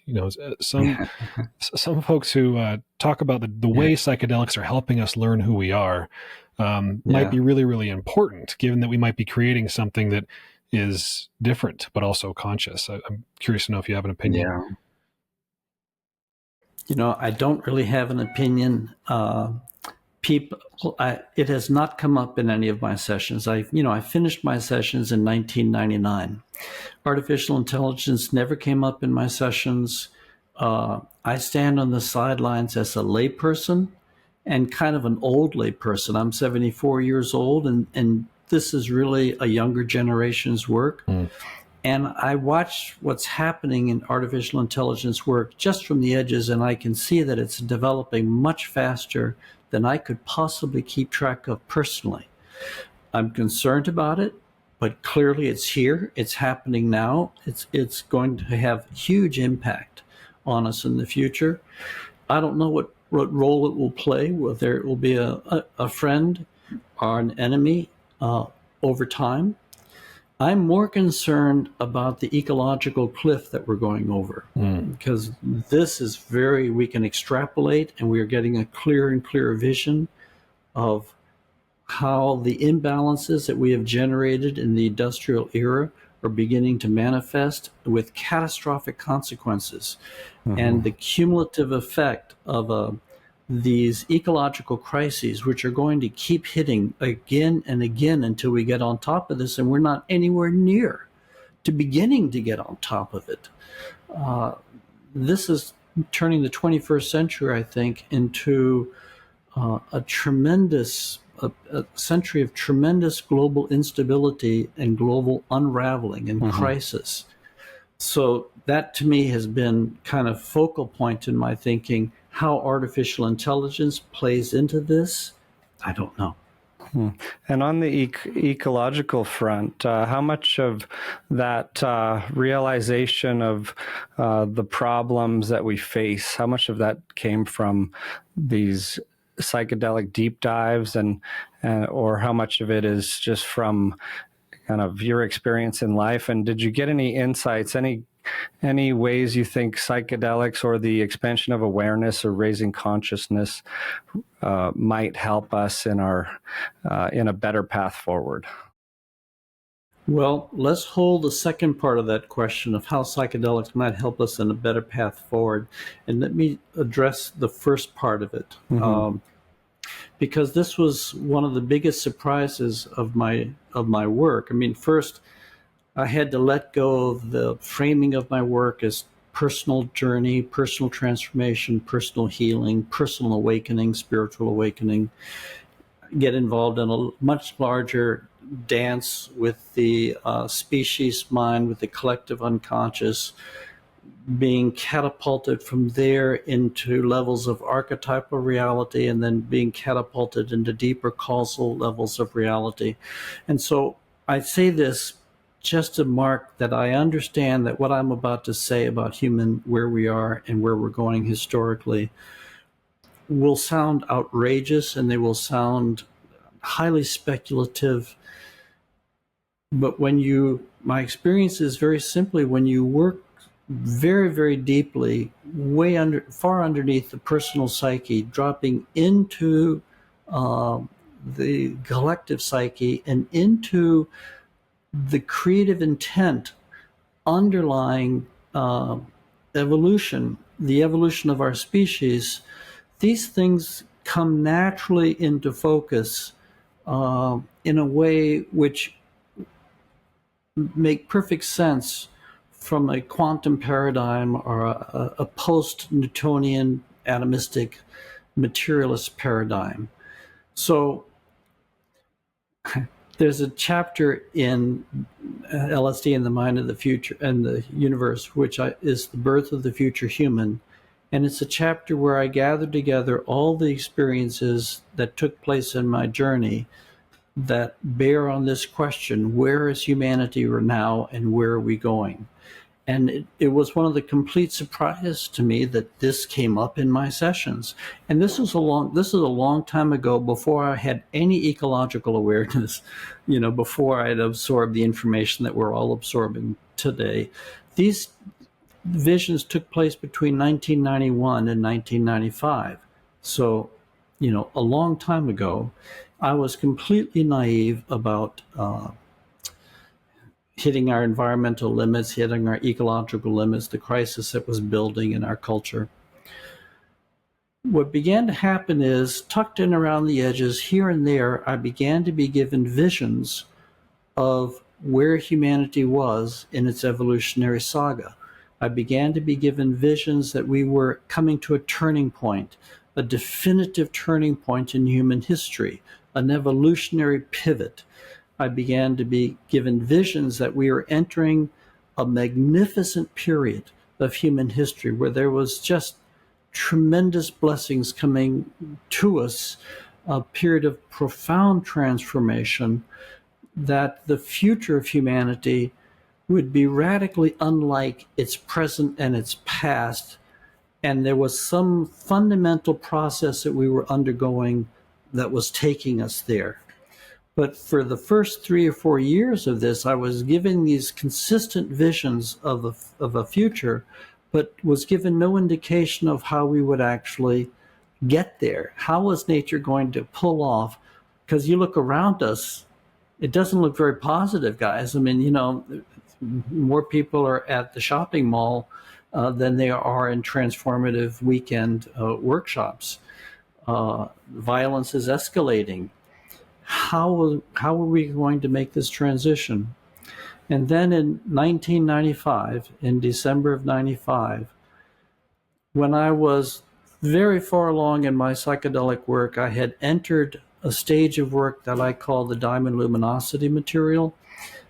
Some folks who talk about the way psychedelics are helping us learn who we are might be really, really important, given that we might be creating something that is different, but also conscious. I'm curious to know if you have an opinion. I don't really have an opinion. It has not come up in any of my sessions. I finished my sessions in 1999. Artificial intelligence never came up in my sessions. I stand on the sidelines as a layperson, and kind of an old layperson. I'm 74 years old, and this is really a younger generation's work. And I watch what's happening in artificial intelligence work just from the edges, and I can see that it's developing much faster than I could possibly keep track of personally. I'm concerned about it, but clearly it's here. It's happening now. It's going to have huge impact on us in the future. I don't know what role it will play, whether it will be a friend or an enemy over time. I'm more concerned about the ecological cliff that we're going over, because this is we can extrapolate, and we are getting a clearer and clearer vision of how the imbalances that we have generated in the industrial era are beginning to manifest with catastrophic consequences. And the cumulative effect of these ecological crises, which are going to keep hitting again and again until we get on top of this, and we're not anywhere near to beginning to get on top of it. This is turning the 21st century, I think, into a century of tremendous global instability and global unraveling and crisis. So that, to me, has been kind of focal point in my thinking. How artificial intelligence plays into this, I don't know. And on the ecological front, how much of that realization of the problems that we face, how much of that came from these psychedelic deep dives, or how much of it is just from kind of your experience in life? And did you get any insights, any ways you think psychedelics or the expansion of awareness or raising consciousness might help us in a better path forward? Well, let's hold the second part of that question of how psychedelics might help us in a better path forward. And let me address the first part of it. Because this was one of the biggest surprises of my work. I mean, first, I had to let go of the framing of my work as personal journey, personal transformation, personal healing, personal awakening, spiritual awakening, get involved in a much larger dance with the species mind, with the collective unconscious, being catapulted from there into levels of archetypal reality, and then being catapulted into deeper causal levels of reality. And so I say this just to mark that I understand that what I'm about to say about where we are and where we're going historically will sound outrageous, and they will sound highly speculative. But my experience is very simply, when you work very, very deeply, far underneath the personal psyche, dropping into the collective psyche and into the creative intent underlying evolution, the evolution of our species, these things come naturally into focus in a way which make perfect sense from a quantum paradigm or a post-Newtonian atomistic materialist paradigm. So there's a chapter in LSD and the Mind of the Future and the Universe, which is the birth of the future human. And it's a chapter where I gather together all the experiences that took place in my journey that bear on this question: where is humanity now, and where are we going? And it was one of the complete surprises to me that this came up in my sessions. And this is a long time ago, before I had any ecological awareness, before I had absorbed the information that we're all absorbing today. These visions took place between 1991 and 1995. So, a long time ago. I was completely naive about hitting our environmental limits, hitting our ecological limits, the crisis that was building in our culture. What began to happen is, tucked in around the edges, here and there, I began to be given visions of where humanity was in its evolutionary saga. I began to be given visions that we were coming to a turning point, a definitive turning point in human history, an evolutionary pivot. I began to be given visions that we were entering a magnificent period of human history where there was just tremendous blessings coming to us, a period of profound transformation, that the future of humanity would be radically unlike its present and its past. And there was some fundamental process that we were undergoing that was taking us there. But for the first 3 or 4 years of this, I was given these consistent visions of a future, but was given no indication of how we would actually get there. How was nature going to pull off? Because you look around us, it doesn't look very positive, guys. I mean, more people are at the shopping mall than they are in transformative weekend workshops. Violence is escalating. How are we going to make this transition? And then in 1995, in December of 95, when I was very far along in my psychedelic work, I had entered a stage of work that I call the diamond luminosity material.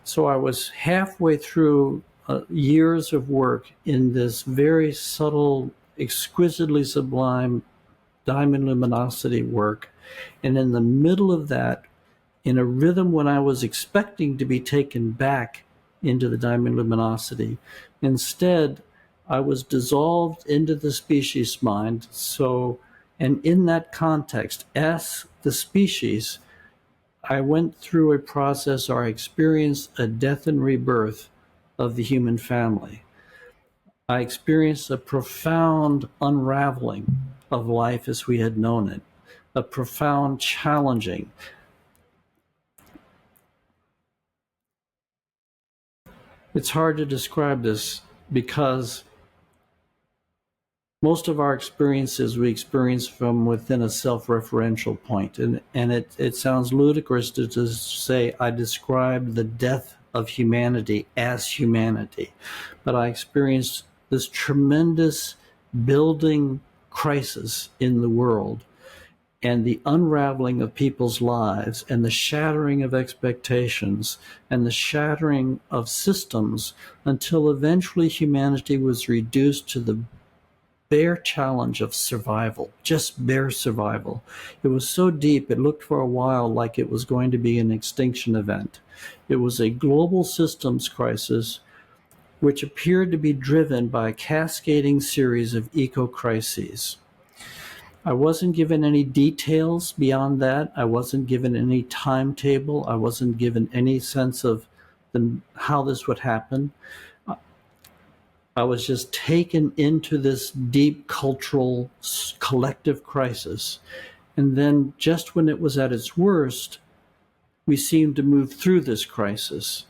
So I was halfway through years of work in this very subtle, exquisitely sublime diamond luminosity work. And in the middle of that, in a rhythm when I was expecting to be taken back into the diamond luminosity, instead, I was dissolved into the species mind. And in that context, as the species, I went through a process, or I experienced a death and rebirth of the human family. I experienced a profound unraveling of life as we had known it, a profound challenging. It's hard to describe this because most of our experiences we experience from within a self-referential point. And it sounds ludicrous to just say I describe the death of humanity as humanity. But I experienced this tremendous building crisis in the world and the unraveling of people's lives and the shattering of expectations and the shattering of systems until eventually humanity was reduced to the bare challenge of survival, just bare survival. It was so deep, it looked for a while like it was going to be an extinction event. It was a global systems crisis which appeared to be driven by a cascading series of eco-crises. I wasn't given any details beyond that. I wasn't given any timetable. I wasn't given any sense of how this would happen. I was just taken into this deep cultural collective crisis. And then just when it was at its worst, we seemed to move through this crisis.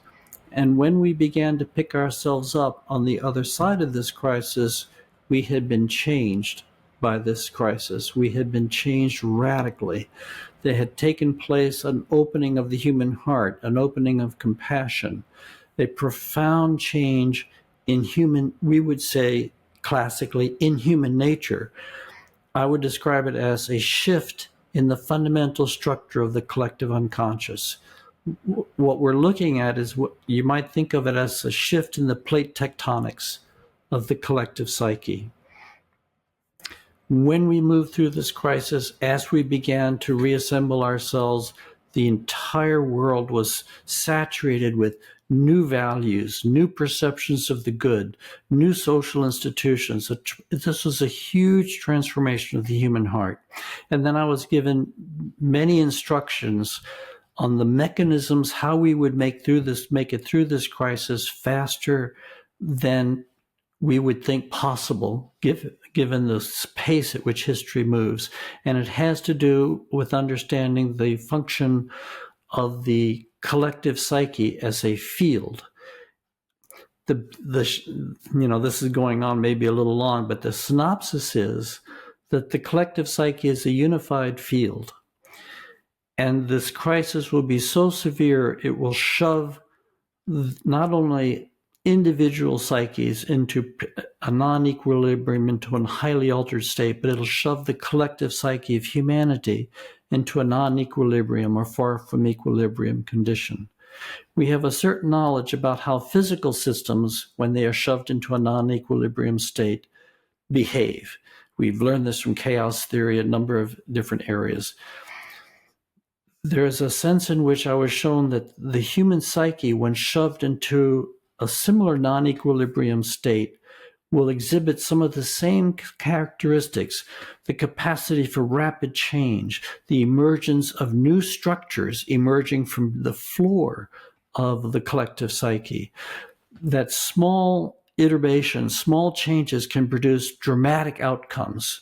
And when we began to pick ourselves up on the other side of this crisis, we had been changed by this crisis. We had been changed radically. There had taken place an opening of the human heart, an opening of compassion, a profound change in human, we would say classically, in human nature. I would describe it as a shift in the fundamental structure of the collective unconscious. What we're looking at is what you might think of it as a shift in the plate tectonics of the collective psyche. When we moved through this crisis, as we began to reassemble ourselves, the entire world was saturated with new values, new perceptions of the good, new social institutions. This was a huge transformation of the human heart. And then I was given many instructions on the mechanisms, how we would make it through this crisis faster than we would think possible, given the pace at which history moves. And it has to do with understanding the function of the collective psyche as a field. This is going on maybe a little long, but the synopsis is that the collective psyche is a unified field. And this crisis will be so severe, it will shove not only individual psyches into a non-equilibrium, into a highly altered state, but it'll shove the collective psyche of humanity into a non-equilibrium or far from equilibrium condition. We have a certain knowledge about how physical systems, when they are shoved into a non-equilibrium state, behave. We've learned this from chaos theory, a number of different areas. There's a sense in which I was shown that the human psyche, when shoved into a similar non-equilibrium state, will exhibit some of the same characteristics, the capacity for rapid change, the emergence of new structures emerging from the floor of the collective psyche. That small iterations, small changes can produce dramatic outcomes.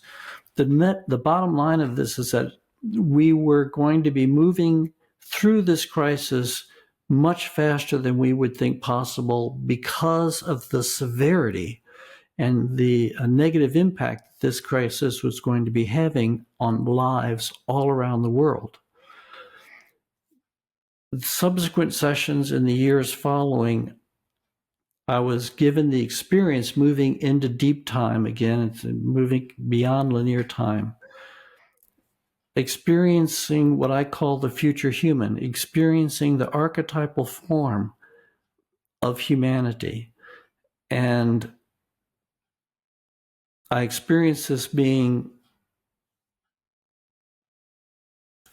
The bottom line of this is that we were going to be moving through this crisis much faster than we would think possible because of the severity and the negative impact this crisis was going to be having on lives all around the world. Subsequent sessions in the years following, I was given the experience moving into deep time again, it's moving beyond linear time, experiencing what I call the future human, experiencing the archetypal form of humanity. And I experienced this being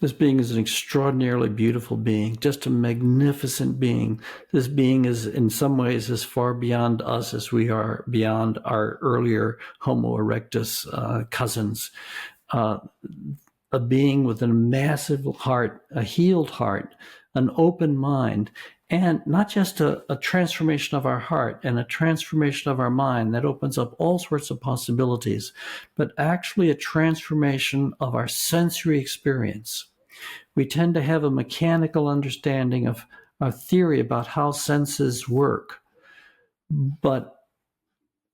as an extraordinarily beautiful being, just a magnificent being. This being is in some ways as far beyond us as we are beyond our earlier Homo erectus cousins. A being with a massive heart, a healed heart, an open mind, and not just a transformation of our heart and a transformation of our mind that opens up all sorts of possibilities, but actually a transformation of our sensory experience. We tend to have a mechanical understanding of our theory about how senses work. But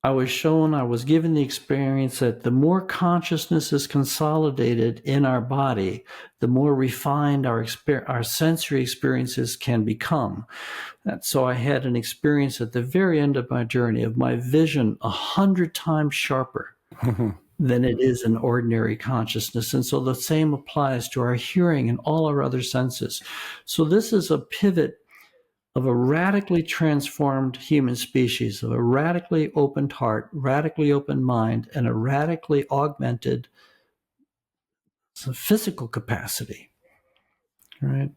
I was given the experience that the more consciousness is consolidated in our body, the more refined our sensory experiences can become. And so I had an experience at the very end of my journey of my vision 100 times sharper than it is in ordinary consciousness. And so the same applies to our hearing and all our other senses. So this is a pivot of a radically transformed human species, of a radically opened heart, radically open mind, and a radically augmented physical capacity. Right.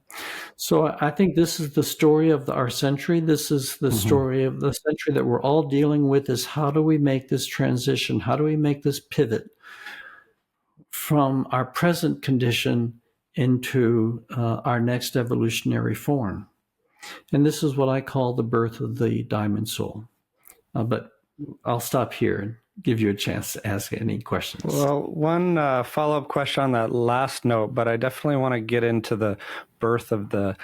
So I think this is the story of our century. This is the story of the century that we're all dealing with, is how do we make this transition? How do we make this pivot from our present condition into our next evolutionary form? And this is what I call the birth of the diamond soul. But I'll stop here and give you a chance to ask any questions. Well, one follow-up question on that last note, but I definitely want to get into the birth of the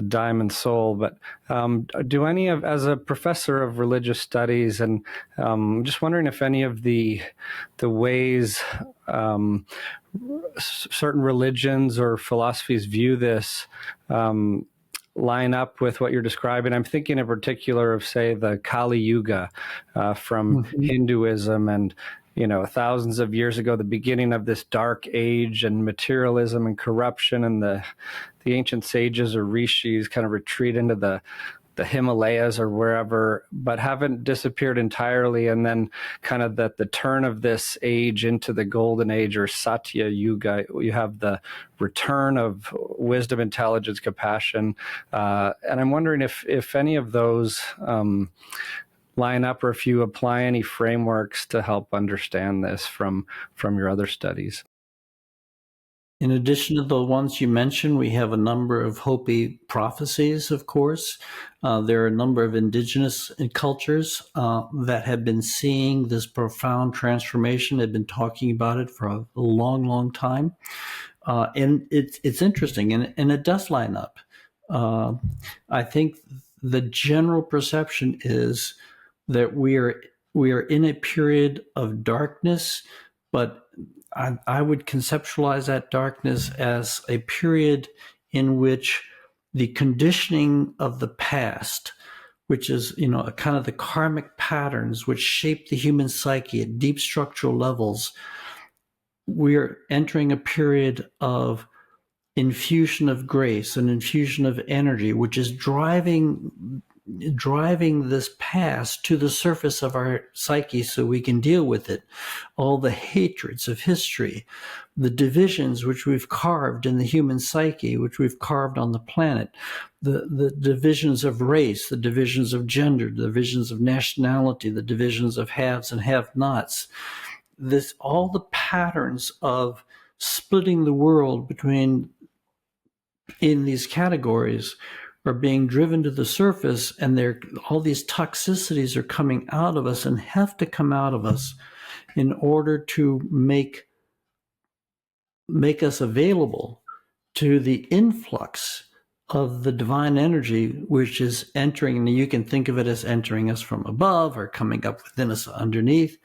diamond soul. But as a professor of religious studies, and just wondering if any of the ways certain religions or philosophies view this line up with what you're describing. I'm thinking in particular of, say, the Kali Yuga from Hinduism, and thousands of years ago, the beginning of this dark age and materialism and corruption, and the ancient sages or rishis kind of retreat into the Himalayas or wherever, but haven't disappeared entirely. And then kind of the turn of this age into the golden age, or Satya Yuga, you have the return of wisdom, intelligence, compassion. And I'm wondering if any of those line up, or if you apply any frameworks to help understand this from your other studies. In addition to the ones you mentioned, we have a number of Hopi prophecies, of course. There are a number of indigenous cultures that have been seeing this profound transformation. They've been talking about it for a long, long time. And it's interesting, and it does line up. I think the general perception is that we are in a period of darkness, but I would conceptualize that darkness as a period in which the conditioning of the past, which is, a kind of the karmic patterns which shape the human psyche at deep structural levels, we're entering a period of infusion of grace, an infusion of energy, which is driving this past to the surface of our psyche so we can deal with it. All the hatreds of history, the divisions which we've carved in the human psyche, which we've carved on the planet, the divisions of race, the divisions of gender, the divisions of nationality, the divisions of haves and have-nots. All the patterns of splitting the world in these categories are being driven to the surface, and all these toxicities are coming out of us and have to come out of us in order to make us available to the influx of the divine energy, which is entering, and you can think of it as entering us from above or coming up within us underneath.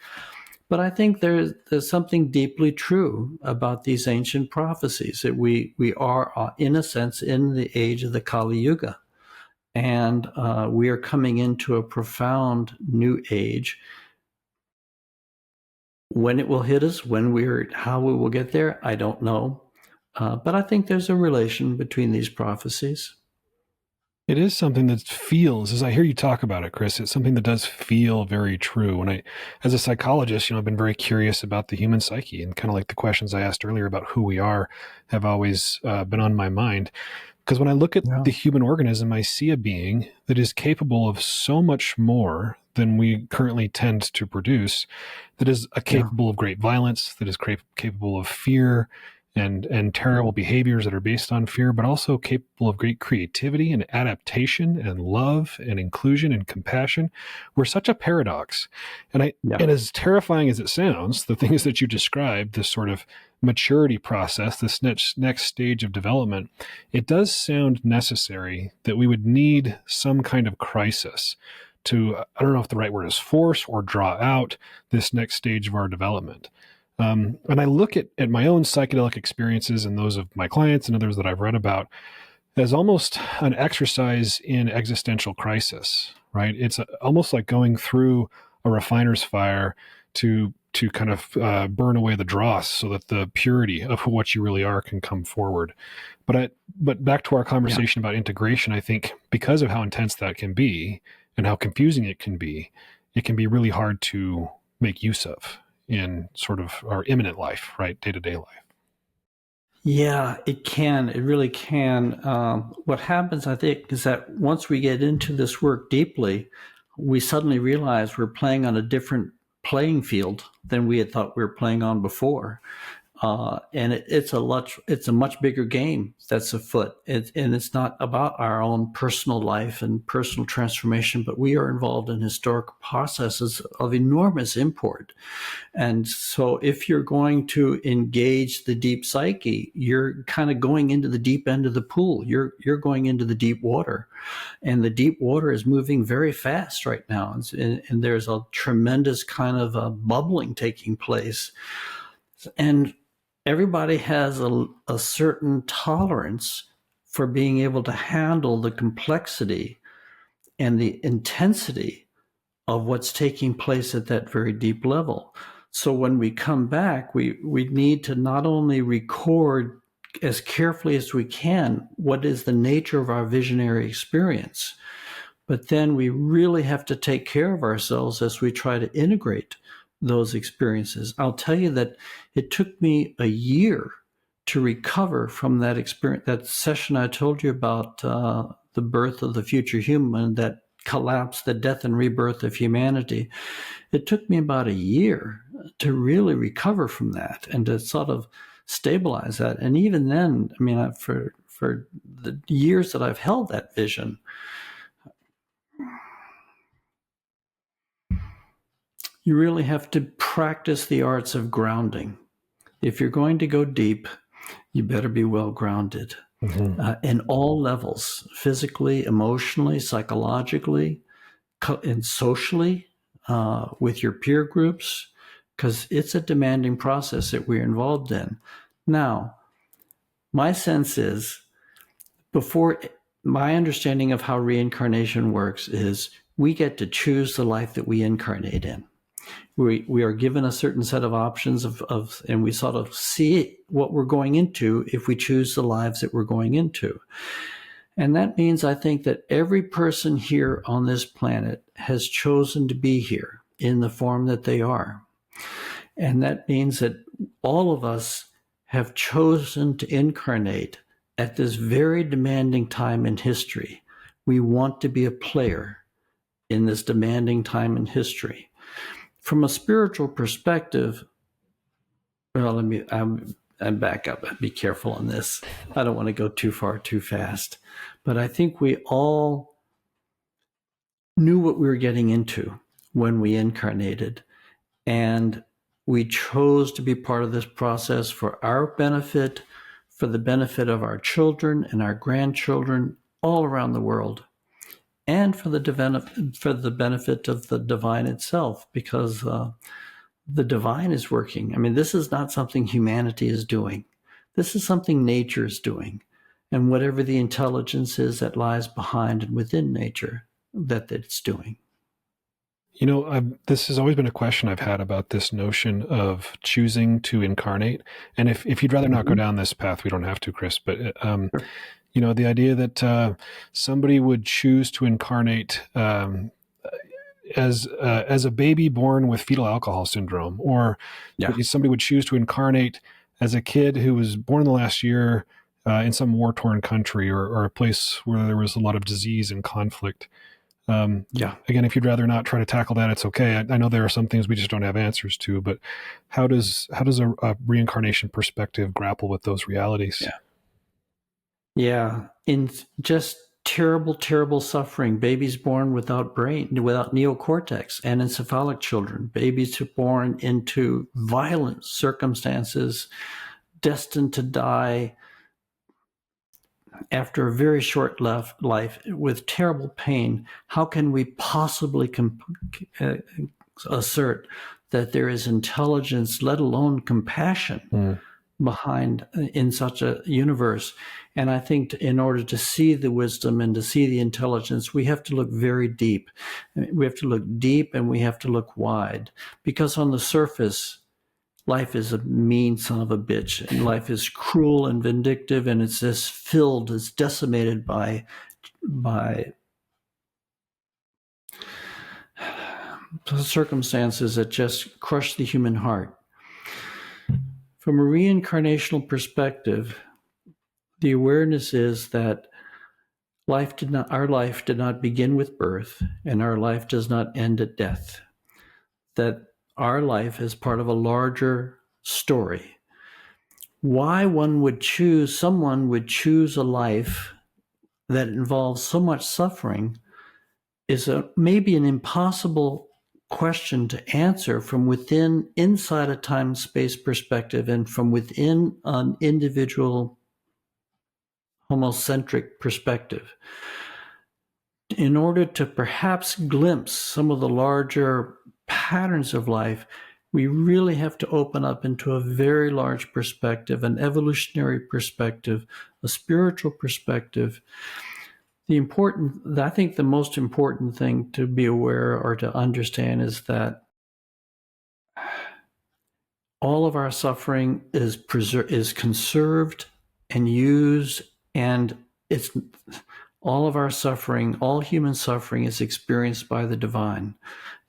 But I think there's something deeply true about these ancient prophecies, that we are, in a sense, in the age of the Kali Yuga. And we are coming into a profound new age. When it will hit us, how we will get there, I don't know. But I think there's a relation between these prophecies. It is something that feels, as I hear you talk about it, Chris, it's something that does feel very true. As a psychologist, I've been very curious about the human psyche, and kind of like the questions I asked earlier about who we are have always been on my mind. Because when I look at the human organism, I see a being that is capable of so much more than we currently tend to produce, that is capable of great violence, that is capable of fear, and terrible behaviors that are based on fear, but also capable of great creativity and adaptation and love and inclusion and compassion. We're such a paradox. And as terrifying as it sounds, the things that you described, this sort of maturity process, this next stage of development, it does sound necessary that we would need some kind of crisis to, I don't know if the right word is force or draw out this next stage of our development. And I look at my own psychedelic experiences and those of my clients and others that I've read about as almost an exercise in existential crisis, right? It's almost like going through a refiner's fire to kind of burn away the dross so that the purity of what you really are can come forward. But back to our conversation about integration, I think because of how intense that can be and how confusing it can be really hard to make use of in sort of our imminent life, right? Day-to-day life. Yeah, it can. It really can. What happens, I think, is that once we get into this work deeply, we suddenly realize we're playing on a different playing field than we had thought we were playing on before. And it's a much bigger game that's afoot. And it's not about our own personal life and personal transformation, but we are involved in historical processes of enormous import. And so if you're going to engage the deep psyche, you're kind of going into the deep end of the pool. You're going into the deep water. And the deep water is moving very fast right now. And there's a tremendous kind of bubbling taking place. And everybody has a certain tolerance for being able to handle the complexity and the intensity of what's taking place at that very deep level. So when we come back, we need to not only record as carefully as we can what is the nature of our visionary experience, but then we really have to take care of ourselves as we try to integrate those experiences. I'll tell you that it took me a year to recover from that experience, that session I told you about, the birth of the future human, that collapse, the death and rebirth of humanity. It took me about a year to really recover from that and to sort of stabilize that. And even then, I mean, for the years that I've held that vision, you really have to practice the arts of grounding. If you're going to go deep, you better be well grounded in all levels, physically, emotionally, psychologically, and socially, with your peer groups, because it's a demanding process that we're involved in. Now, my sense is, my understanding of how reincarnation works is we get to choose the life that we incarnate in. We are given a certain set of options and we sort of see what we're going into if we choose the lives that we're going into. And that means, I think, that every person here on this planet has chosen to be here in the form that they are. And that means that all of us have chosen to incarnate at this very demanding time in history. We want to be a player in this demanding time in history. From a spiritual perspective, well, I'm back up. Be careful on this. I don't want to go too far too fast. But I think we all knew what we were getting into when we incarnated. And we chose to be part of this process for our benefit, for the benefit of our children and our grandchildren all around the world, and for the benefit of the divine itself, because the divine is working. I mean, this is not something humanity is doing. This is something nature is doing. And whatever the intelligence is that lies behind and within nature, that it's doing. You know, this has always been a question I've had about this notion of choosing to incarnate. And if you'd rather not go down this path, we don't have to, Chris. But, you know, the idea that somebody would choose to incarnate as a baby born with fetal alcohol syndrome, or somebody would choose to incarnate as a kid who was born in the last year in some war-torn country or a place where there was a lot of disease and conflict. Again, if you'd rather not try to tackle that, it's okay. I know there are some things we just don't have answers to, but how does a reincarnation perspective grapple with those realities? Yeah. In just terrible, terrible suffering, babies born without brain, without neocortex, and encephalic children, babies born into violent circumstances, destined to die. after a very short life with terrible pain, how can we possibly assert that there is intelligence, let alone compassion, behind in such a universe? And I think in order to see the wisdom and to see the intelligence, we have to look very deep. We have to look deep and we have to look wide, because on the surface, life is a mean son of a bitch, and life is cruel and vindictive, and it's just filled, it's decimated by circumstances that just crush the human heart. From a reincarnational perspective, the awareness is that our life did not begin with birth, and our life does not end at death. That our life is part of a larger story. Why someone would choose a life that involves so much suffering is maybe an impossible question to answer from inside a time-space perspective and from within an individual homocentric perspective. In order to perhaps glimpse some of the larger patterns of life, we really have to open up into a very large perspective, an evolutionary perspective, a spiritual perspective. I think the most important thing to be aware or to understand is that all of our suffering is conserved and used, and all human suffering is experienced by the divine.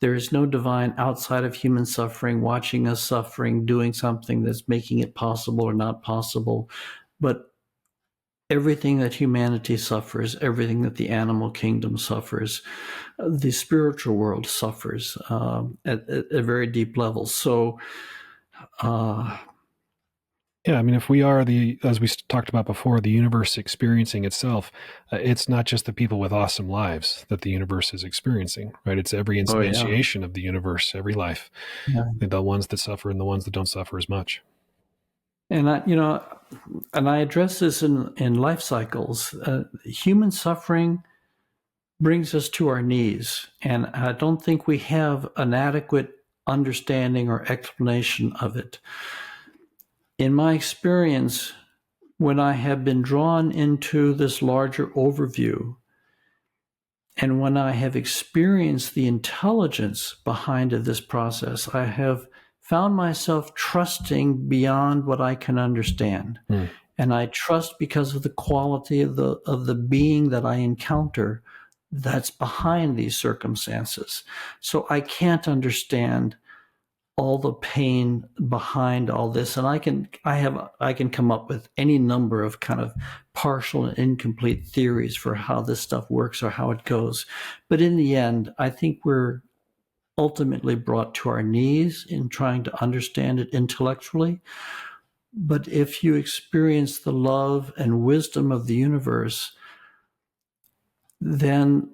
There is no divine outside of human suffering, watching us suffering, doing something that's making it possible or not possible. But everything that humanity suffers, everything that the animal kingdom suffers, the spiritual world suffers at very deep levels. So, yeah, I mean, if we are as we talked about before, the universe experiencing itself, it's not just the people with awesome lives that the universe is experiencing, right? It's every instantiation of the universe, every life, the ones that suffer and the ones that don't suffer as much. And I address this in life cycles. Human suffering brings us to our knees, and I don't think we have an adequate understanding or explanation of it. In my experience, when I have been drawn into this larger overview, and when I have experienced the intelligence behind this process, I have found myself trusting beyond what I can understand. And I trust because of the quality of the being that I encounter that's behind these circumstances. So I can't understand all the pain behind all this, and I can come up with any number of kind of partial and incomplete theories for how this stuff works or how it goes. But in the end, I think we're ultimately brought to our knees in trying to understand it intellectually. But if you experience the love and wisdom of the universe, then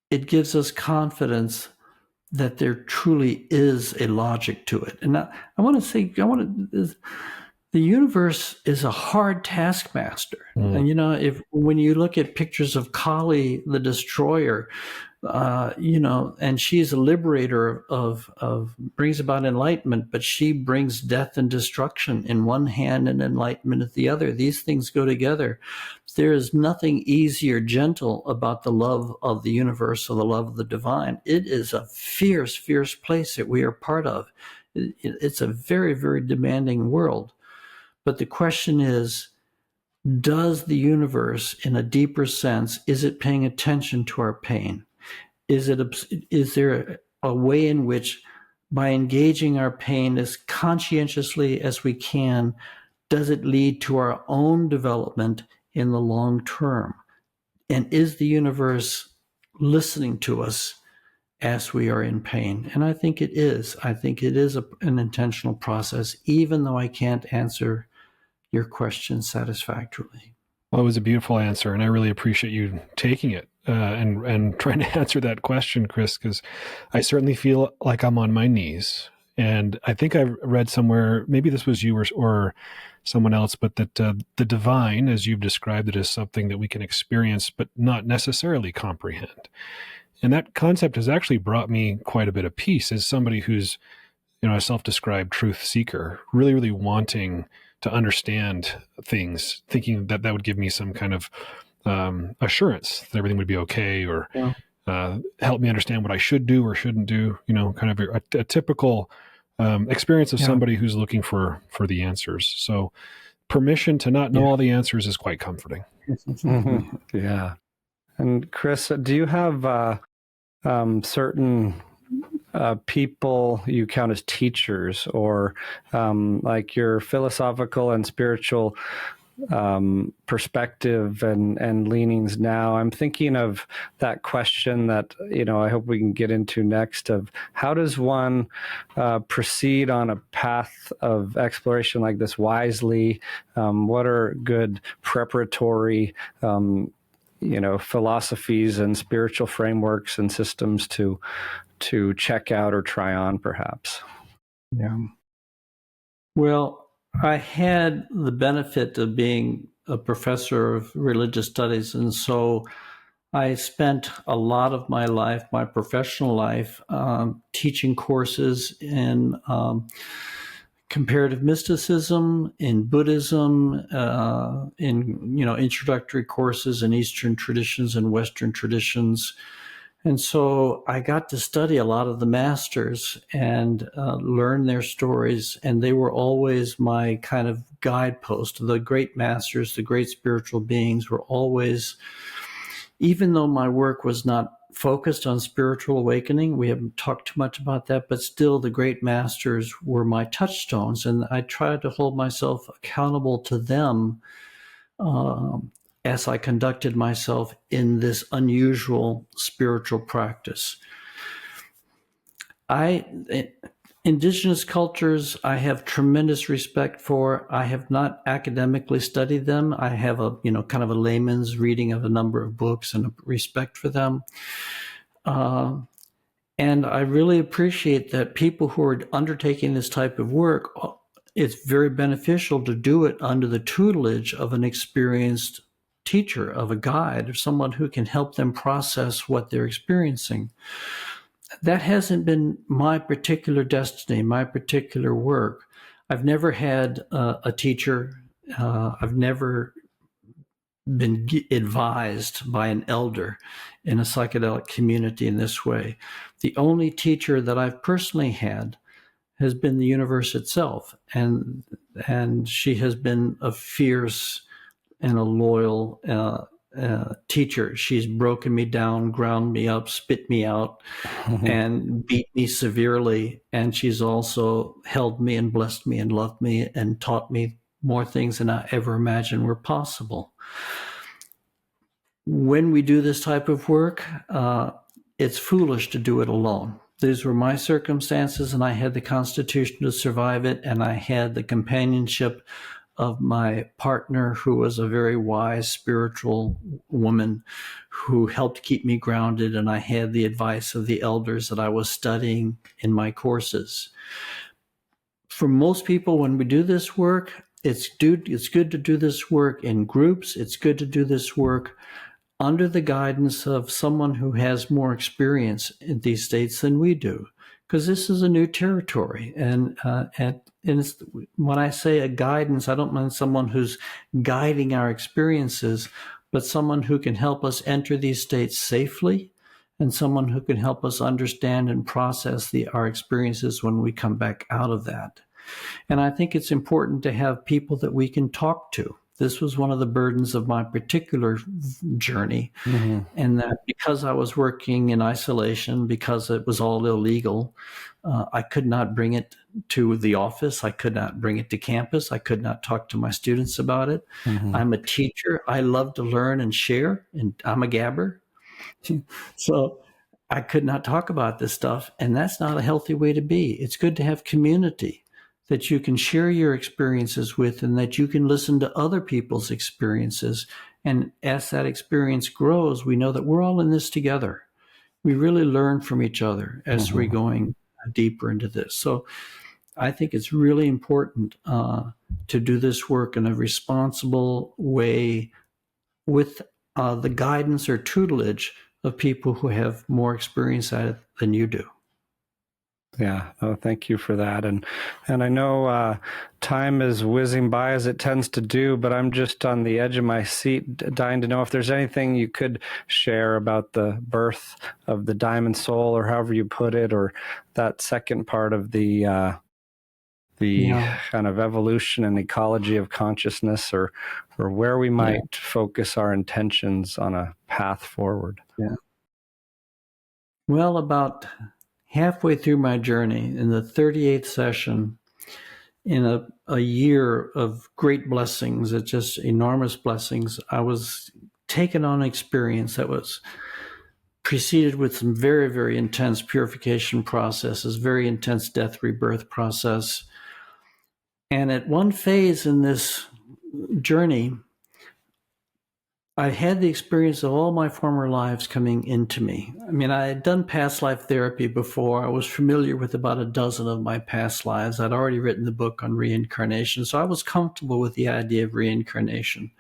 it gives us confidence that there truly is a logic to it. And I want to say, the universe is a hard taskmaster. And, when you look at pictures of Kali, the destroyer, and she's a liberator of brings about enlightenment, but she brings death and destruction in one hand and enlightenment at the other. These things go together. There is nothing easy or gentle about the love of the universe or the love of the divine. It is a fierce, fierce place that we are part of. It's a very, very demanding world. But the question is, does the universe, in a deeper sense, is it paying attention to our pain? Is there a way in which, by engaging our pain as conscientiously as we can, does it lead to our own development in the long term? And is the universe listening to us as we are in pain? And I think it is. I think it is an intentional process, even though I can't answer your question satisfactorily. Well, it was a beautiful answer, and I really appreciate you taking it and trying to answer that question, Chris, because I certainly feel like I'm on my knees And I think I read somewhere, maybe this was you or someone else, but that the divine, as you've described it, is something that we can experience but not necessarily comprehend. And that concept has actually brought me quite a bit of peace as somebody who's, a self-described truth seeker, really, really wanting to understand things, thinking that would give me some kind of assurance that everything would be okay, or help me understand what I should do or shouldn't do, kind of a typical experience of somebody who's looking for the answers. So permission to not know all the answers is quite comforting. Yeah. And Chris, do you have certain people you count as teachers, or like your philosophical and spiritual perspective and leanings now? I'm thinking of that question that, I hope we can get into next, of how does one proceed on a path of exploration like this wisely? What are good preparatory philosophies and spiritual frameworks and systems to check out or try on, perhaps? Yeah. Well, I had the benefit of being a professor of religious studies, and so I spent a lot of my life, my professional life, teaching courses in comparative mysticism, in Buddhism, in introductory courses in Eastern traditions and Western traditions. And so I got to study a lot of the masters and learn their stories, and they were always my kind of guidepost. The great masters, the great spiritual beings were always, even though my work was not focused on spiritual awakening, we haven't talked too much about that, but still the great masters were my touchstones, and I tried to hold myself accountable to them as I conducted myself in this unusual spiritual practice. Indigenous cultures, I have tremendous respect for. I have not academically studied them. I have a, kind of a layman's reading of a number of books and a respect for them. And I really appreciate that people who are undertaking this type of work, it's very beneficial to do it under the tutelage of an experienced teacher, of a guide, of someone who can help them process what they're experiencing. That hasn't been my particular destiny, my particular work. I've never had a teacher. I've never been advised by an elder in a psychedelic community in this way. The only teacher that I've personally had has been the universe itself, and she has been a fierce and a loyal teacher. She's broken me down, ground me up, spit me out, and beat me severely. And she's also held me and blessed me and loved me and taught me more things than I ever imagined were possible. When we do this type of work, it's foolish to do it alone. These were my circumstances, and I had the constitution to survive it, and I had the companionship of my partner, who was a very wise spiritual woman who helped keep me grounded, and I had the advice of the elders that I was studying in my courses. For most people, when we do this work, it's good to do this work in groups. It's good to do this work under the guidance of someone who has more experience in these states than we do, because this is a new territory. And it's, when I say a guidance, I don't mean someone who's guiding our experiences, but someone who can help us enter these states safely, and someone who can help us understand and process our experiences when we come back out of that. And I think it's important to have people that we can talk to. This was one of the burdens of my particular journey, and that because I was working in isolation, because it was all illegal, I could not bring it to the office. I could not bring it to campus. I could not talk to my students about it. I'm a teacher. I love to learn and share, and I'm a gabber. So I could not talk about this stuff, and that's not a healthy way to be. It's good to have community that you can share your experiences with, and that you can listen to other people's experiences. And as that experience grows, we know that we're all in this together. We really learn from each other as we're going deeper into this. So I think it's really important to do this work in a responsible way with the guidance or tutelage of people who have more experience at it than you do. Yeah, oh, thank you for that. And I know time is whizzing by as it tends to do, but I'm just on the edge of my seat dying to know if there's anything you could share about the birth of the diamond soul, or however you put it, or that second part of the kind of evolution and ecology of consciousness, or where we might focus our intentions on a path forward. Yeah. Well, about halfway through my journey, in the 38th session, in a year of great blessings, it's just enormous blessings, I was taken on an experience that was preceded with some very, very intense purification processes, very intense death rebirth process. And at one phase in this journey, I had the experience of all my former lives coming into me. I mean, I had done past life therapy before. I was familiar with about a dozen of my past lives. I'd already written the book on reincarnation, so I was comfortable with the idea of reincarnation.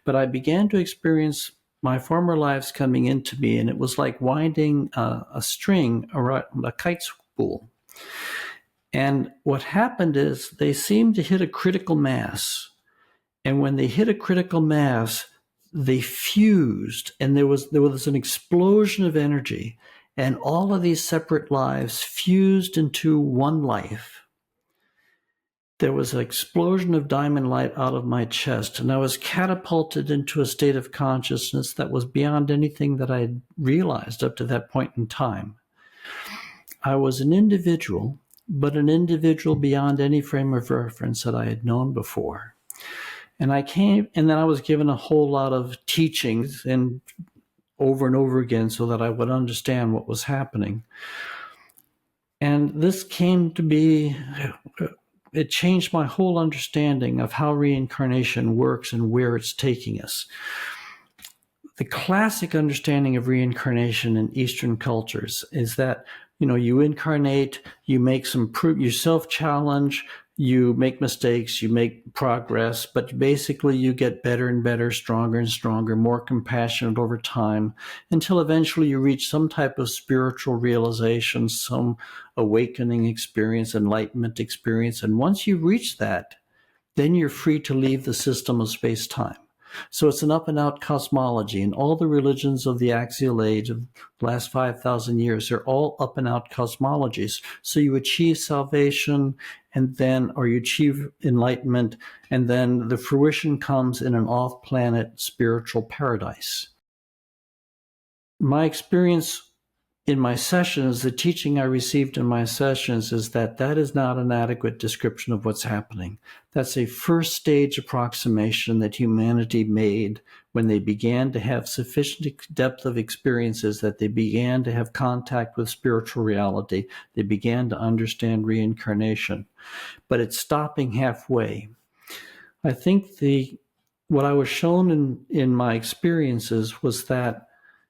But I began to experience my former lives coming into me, and it was like winding a string around a kite spool. And what happened is they seemed to hit a critical mass. And when they hit a critical mass, they fused, and there was an explosion of energy, and all of these separate lives fused into one life. There was an explosion of diamond light out of my chest, and I was catapulted into a state of consciousness that was beyond anything that I had realized up to that point in time. I was an individual, but an individual beyond any frame of reference that I had known before. And I came, and then I was given a whole lot of teachings and over again so that I would understand what was happening. And this came to be, it changed my whole understanding of how reincarnation works and where it's taking us. The classic understanding of reincarnation in Eastern cultures is that, you incarnate, you make some proof, you self-challenge, you make mistakes, you make progress, but basically you get better and better, stronger and stronger, more compassionate over time, until eventually you reach some type of spiritual realization, some awakening experience, enlightenment experience. And once you reach that, then you're free to leave the system of space-time. So it's an up and out cosmology, and all the religions of the axial age of the last 5,000 years are all up and out cosmologies. So you achieve salvation, or you achieve enlightenment, and then the fruition comes in an off-planet spiritual paradise. My experience in my sessions, the teaching I received in my sessions, is that is not an adequate description of what's happening. That's a first stage approximation that humanity made when they began to have sufficient depth of experiences, that they began to have contact with spiritual reality. They began to understand reincarnation. But it's stopping halfway. I think what I was shown in my experiences was that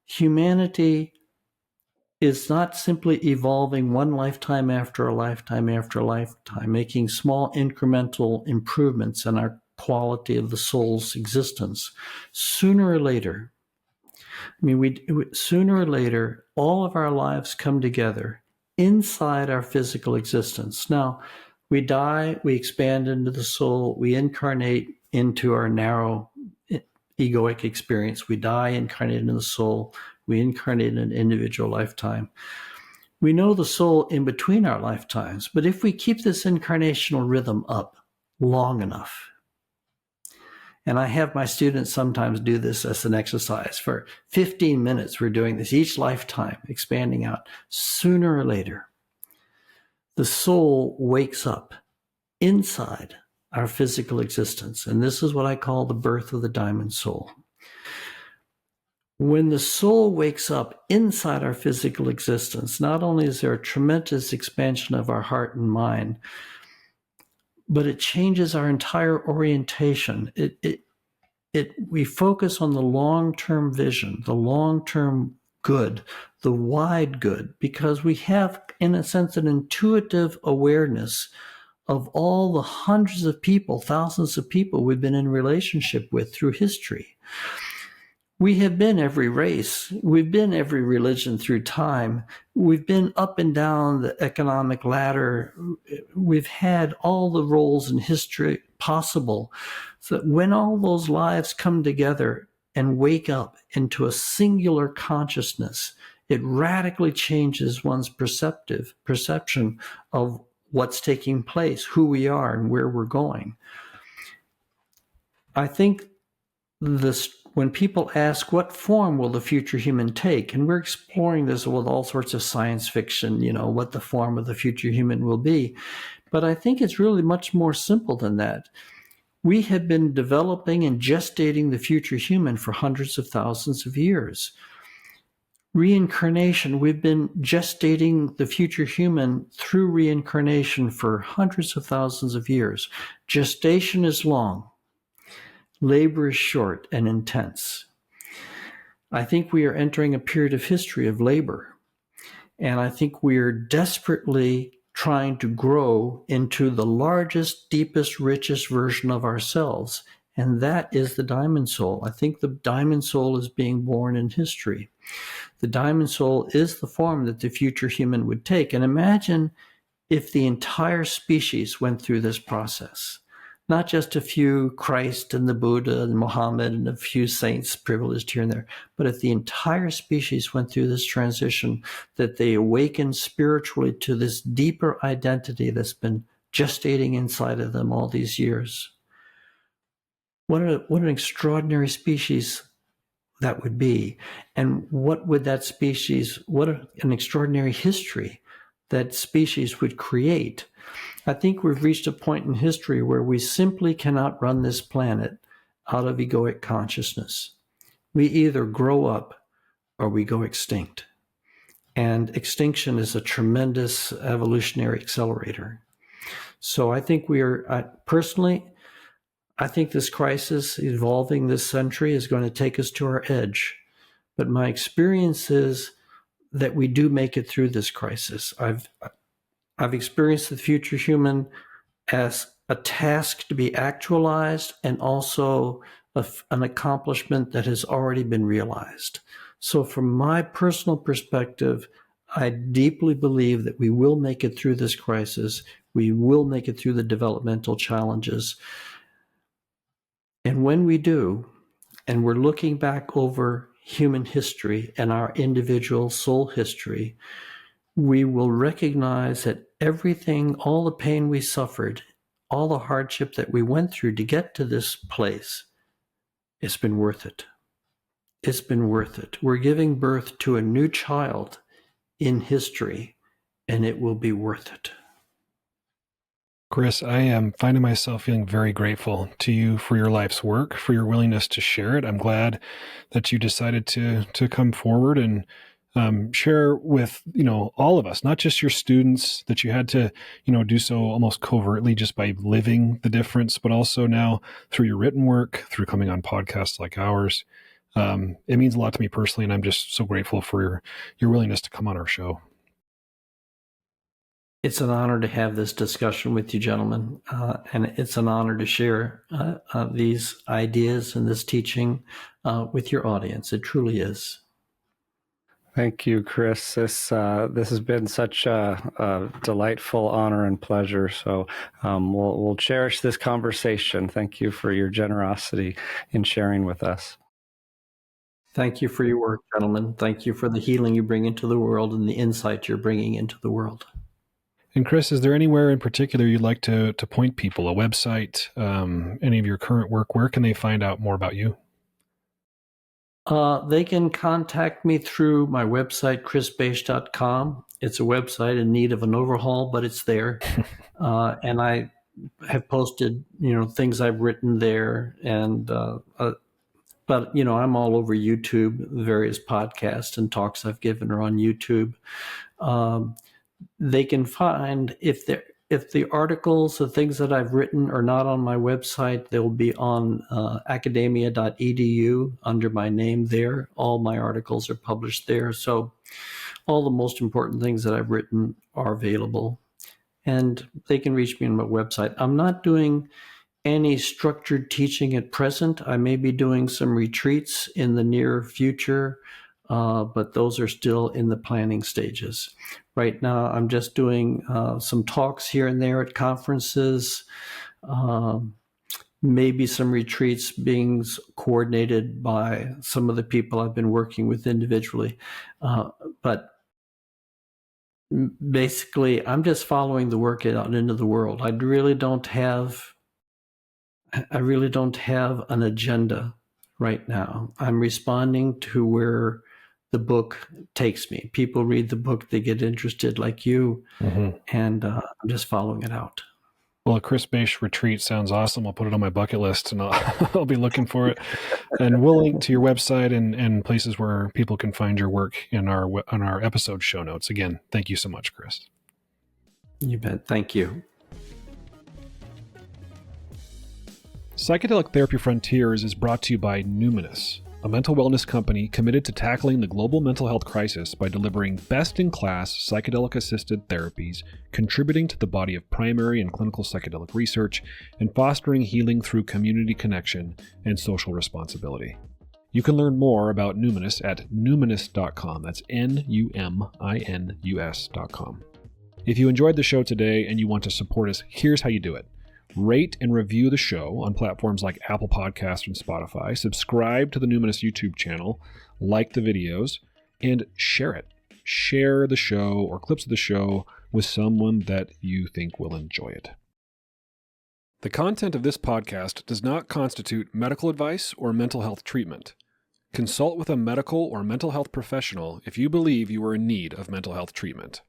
humanity is not simply evolving one lifetime after a lifetime after a lifetime, making small incremental improvements in our quality of the soul's existence. Sooner or later, all of our lives come together inside our physical existence. Now, we die, we expand into the soul, we incarnate into our narrow egoic experience. We die, incarnate into the soul, we incarnate in an individual lifetime. We know the soul in between our lifetimes, but if we keep this incarnational rhythm up long enough, and I have my students sometimes do this as an exercise for 15 minutes, we're doing this each lifetime, expanding out. Sooner or later, the soul wakes up inside our physical existence, and this is what I call the birth of the diamond soul. When the soul wakes up inside our physical existence, not only is there a tremendous expansion of our heart and mind, but it changes our entire orientation. We focus on the long-term vision, the long-term good, the wide good, because we have, in a sense, an intuitive awareness of all the hundreds of people, thousands of people we've been in relationship with through history. We have been every race. We've been every religion through time. We've been up and down the economic ladder. We've had all the roles in history possible. So when all those lives come together and wake up into a singular consciousness, it radically changes one's perception of what's taking place, who we are, and where we're going. I think when people ask, what form will the future human take? And we're exploring this with all sorts of science fiction, what the form of the future human will be. But I think it's really much more simple than that. We have been developing and gestating the future human for hundreds of thousands of years. Reincarnation, we've been gestating the future human through reincarnation for hundreds of thousands of years. Gestation is long. Labor is short and intense. I think we are entering a period of history of labor. And I think we are desperately trying to grow into the largest, deepest, richest version of ourselves. And that is the diamond soul. I think the diamond soul is being born in history. The diamond soul is the form that the future human would take. And imagine if the entire species went through this process. Not just a few, Christ and the Buddha and Muhammad and a few saints privileged here and there, but if the entire species went through this transition, that they awakened spiritually to this deeper identity that's been gestating inside of them all these years. What an extraordinary species that would be. And what would that species, what an extraordinary history that species would create. I think we've reached a point in history where we simply cannot run this planet out of egoic consciousness. We either grow up or we go extinct. And extinction is a tremendous evolutionary accelerator. So I think personally, I think this crisis evolving this century is going to take us to our edge. But my experience is that we do make it through this crisis. I've experienced the future human as a task to be actualized and also an accomplishment that has already been realized. So from my personal perspective, I deeply believe that we will make it through this crisis. We will make it through the developmental challenges. And when we do, and we're looking back over human history and our individual soul history, we will recognize that everything, all the pain we suffered, all the hardship that we went through to get to this place, it's been worth it. It's been worth it. We're giving birth to a new child in history, and it will be worth it. Chris, I am finding myself feeling very grateful to you for your life's work, for your willingness to share it. I'm glad that you decided to come forward and share with, all of us, not just your students, that you had to, do so almost covertly just by living the difference, but also now through your written work, through coming on podcasts like ours. It means a lot to me personally, and I'm just so grateful for your willingness to come on our show. It's an honor to have this discussion with you, gentlemen, and it's an honor to share these ideas and this teaching with your audience. It truly is. Thank you, Chris. This has been such a delightful honor and pleasure. So we'll cherish this conversation. Thank you for your generosity in sharing with us. Thank you for your work, gentlemen. Thank you for the healing you bring into the world and the insight you're bringing into the world. And Chris, is there anywhere in particular you'd like to point people, a website, any of your current work? Where can they find out more about you? They can contact me through my website, chrisbache.com. It's a website in need of an overhaul, but it's there. And I have posted, things I've written there. And but I'm all over YouTube. Various podcasts and talks I've given are on YouTube. They can find, if if the articles, the things that I've written are not on my website, they'll be on academia.edu under my name there. All my articles are published there. So all the most important things that I've written are available, and they can reach me on my website. I'm not doing any structured teaching at present. I may be doing some retreats in the near future, but those are still in the planning stages. Right now, I'm just doing some talks here and there at conferences, maybe some retreats being coordinated by some of the people I've been working with individually. But basically, I'm just following the work out into the world. I really don't have an agenda right now. I'm responding to where the book takes me. People read the book, they get interested like you, and I'm just following it out. Well, a Chris Bache retreat sounds awesome. I'll put it on my bucket list, and I'll be looking for it. And we'll link to your website and places where people can find your work on our episode show notes. Again, thank you so much, Chris. You bet. Thank you. Psychedelic Therapy Frontiers is brought to you by Numinous, a mental wellness company committed to tackling the global mental health crisis by delivering best-in-class psychedelic-assisted therapies, contributing to the body of primary and clinical psychedelic research, and fostering healing through community connection and social responsibility. You can learn more about Numinous at numinous.com. That's Numinus.com. If you enjoyed the show today and you want to support us, here's how you do it. Rate and review the show on platforms like Apple Podcasts and Spotify. Subscribe to the Numinous YouTube channel, like the videos, and share it. Share the show or clips of the show with someone that you think will enjoy it. The content of this podcast does not constitute medical advice or mental health treatment. Consult with a medical or mental health professional if you believe you are in need of mental health treatment.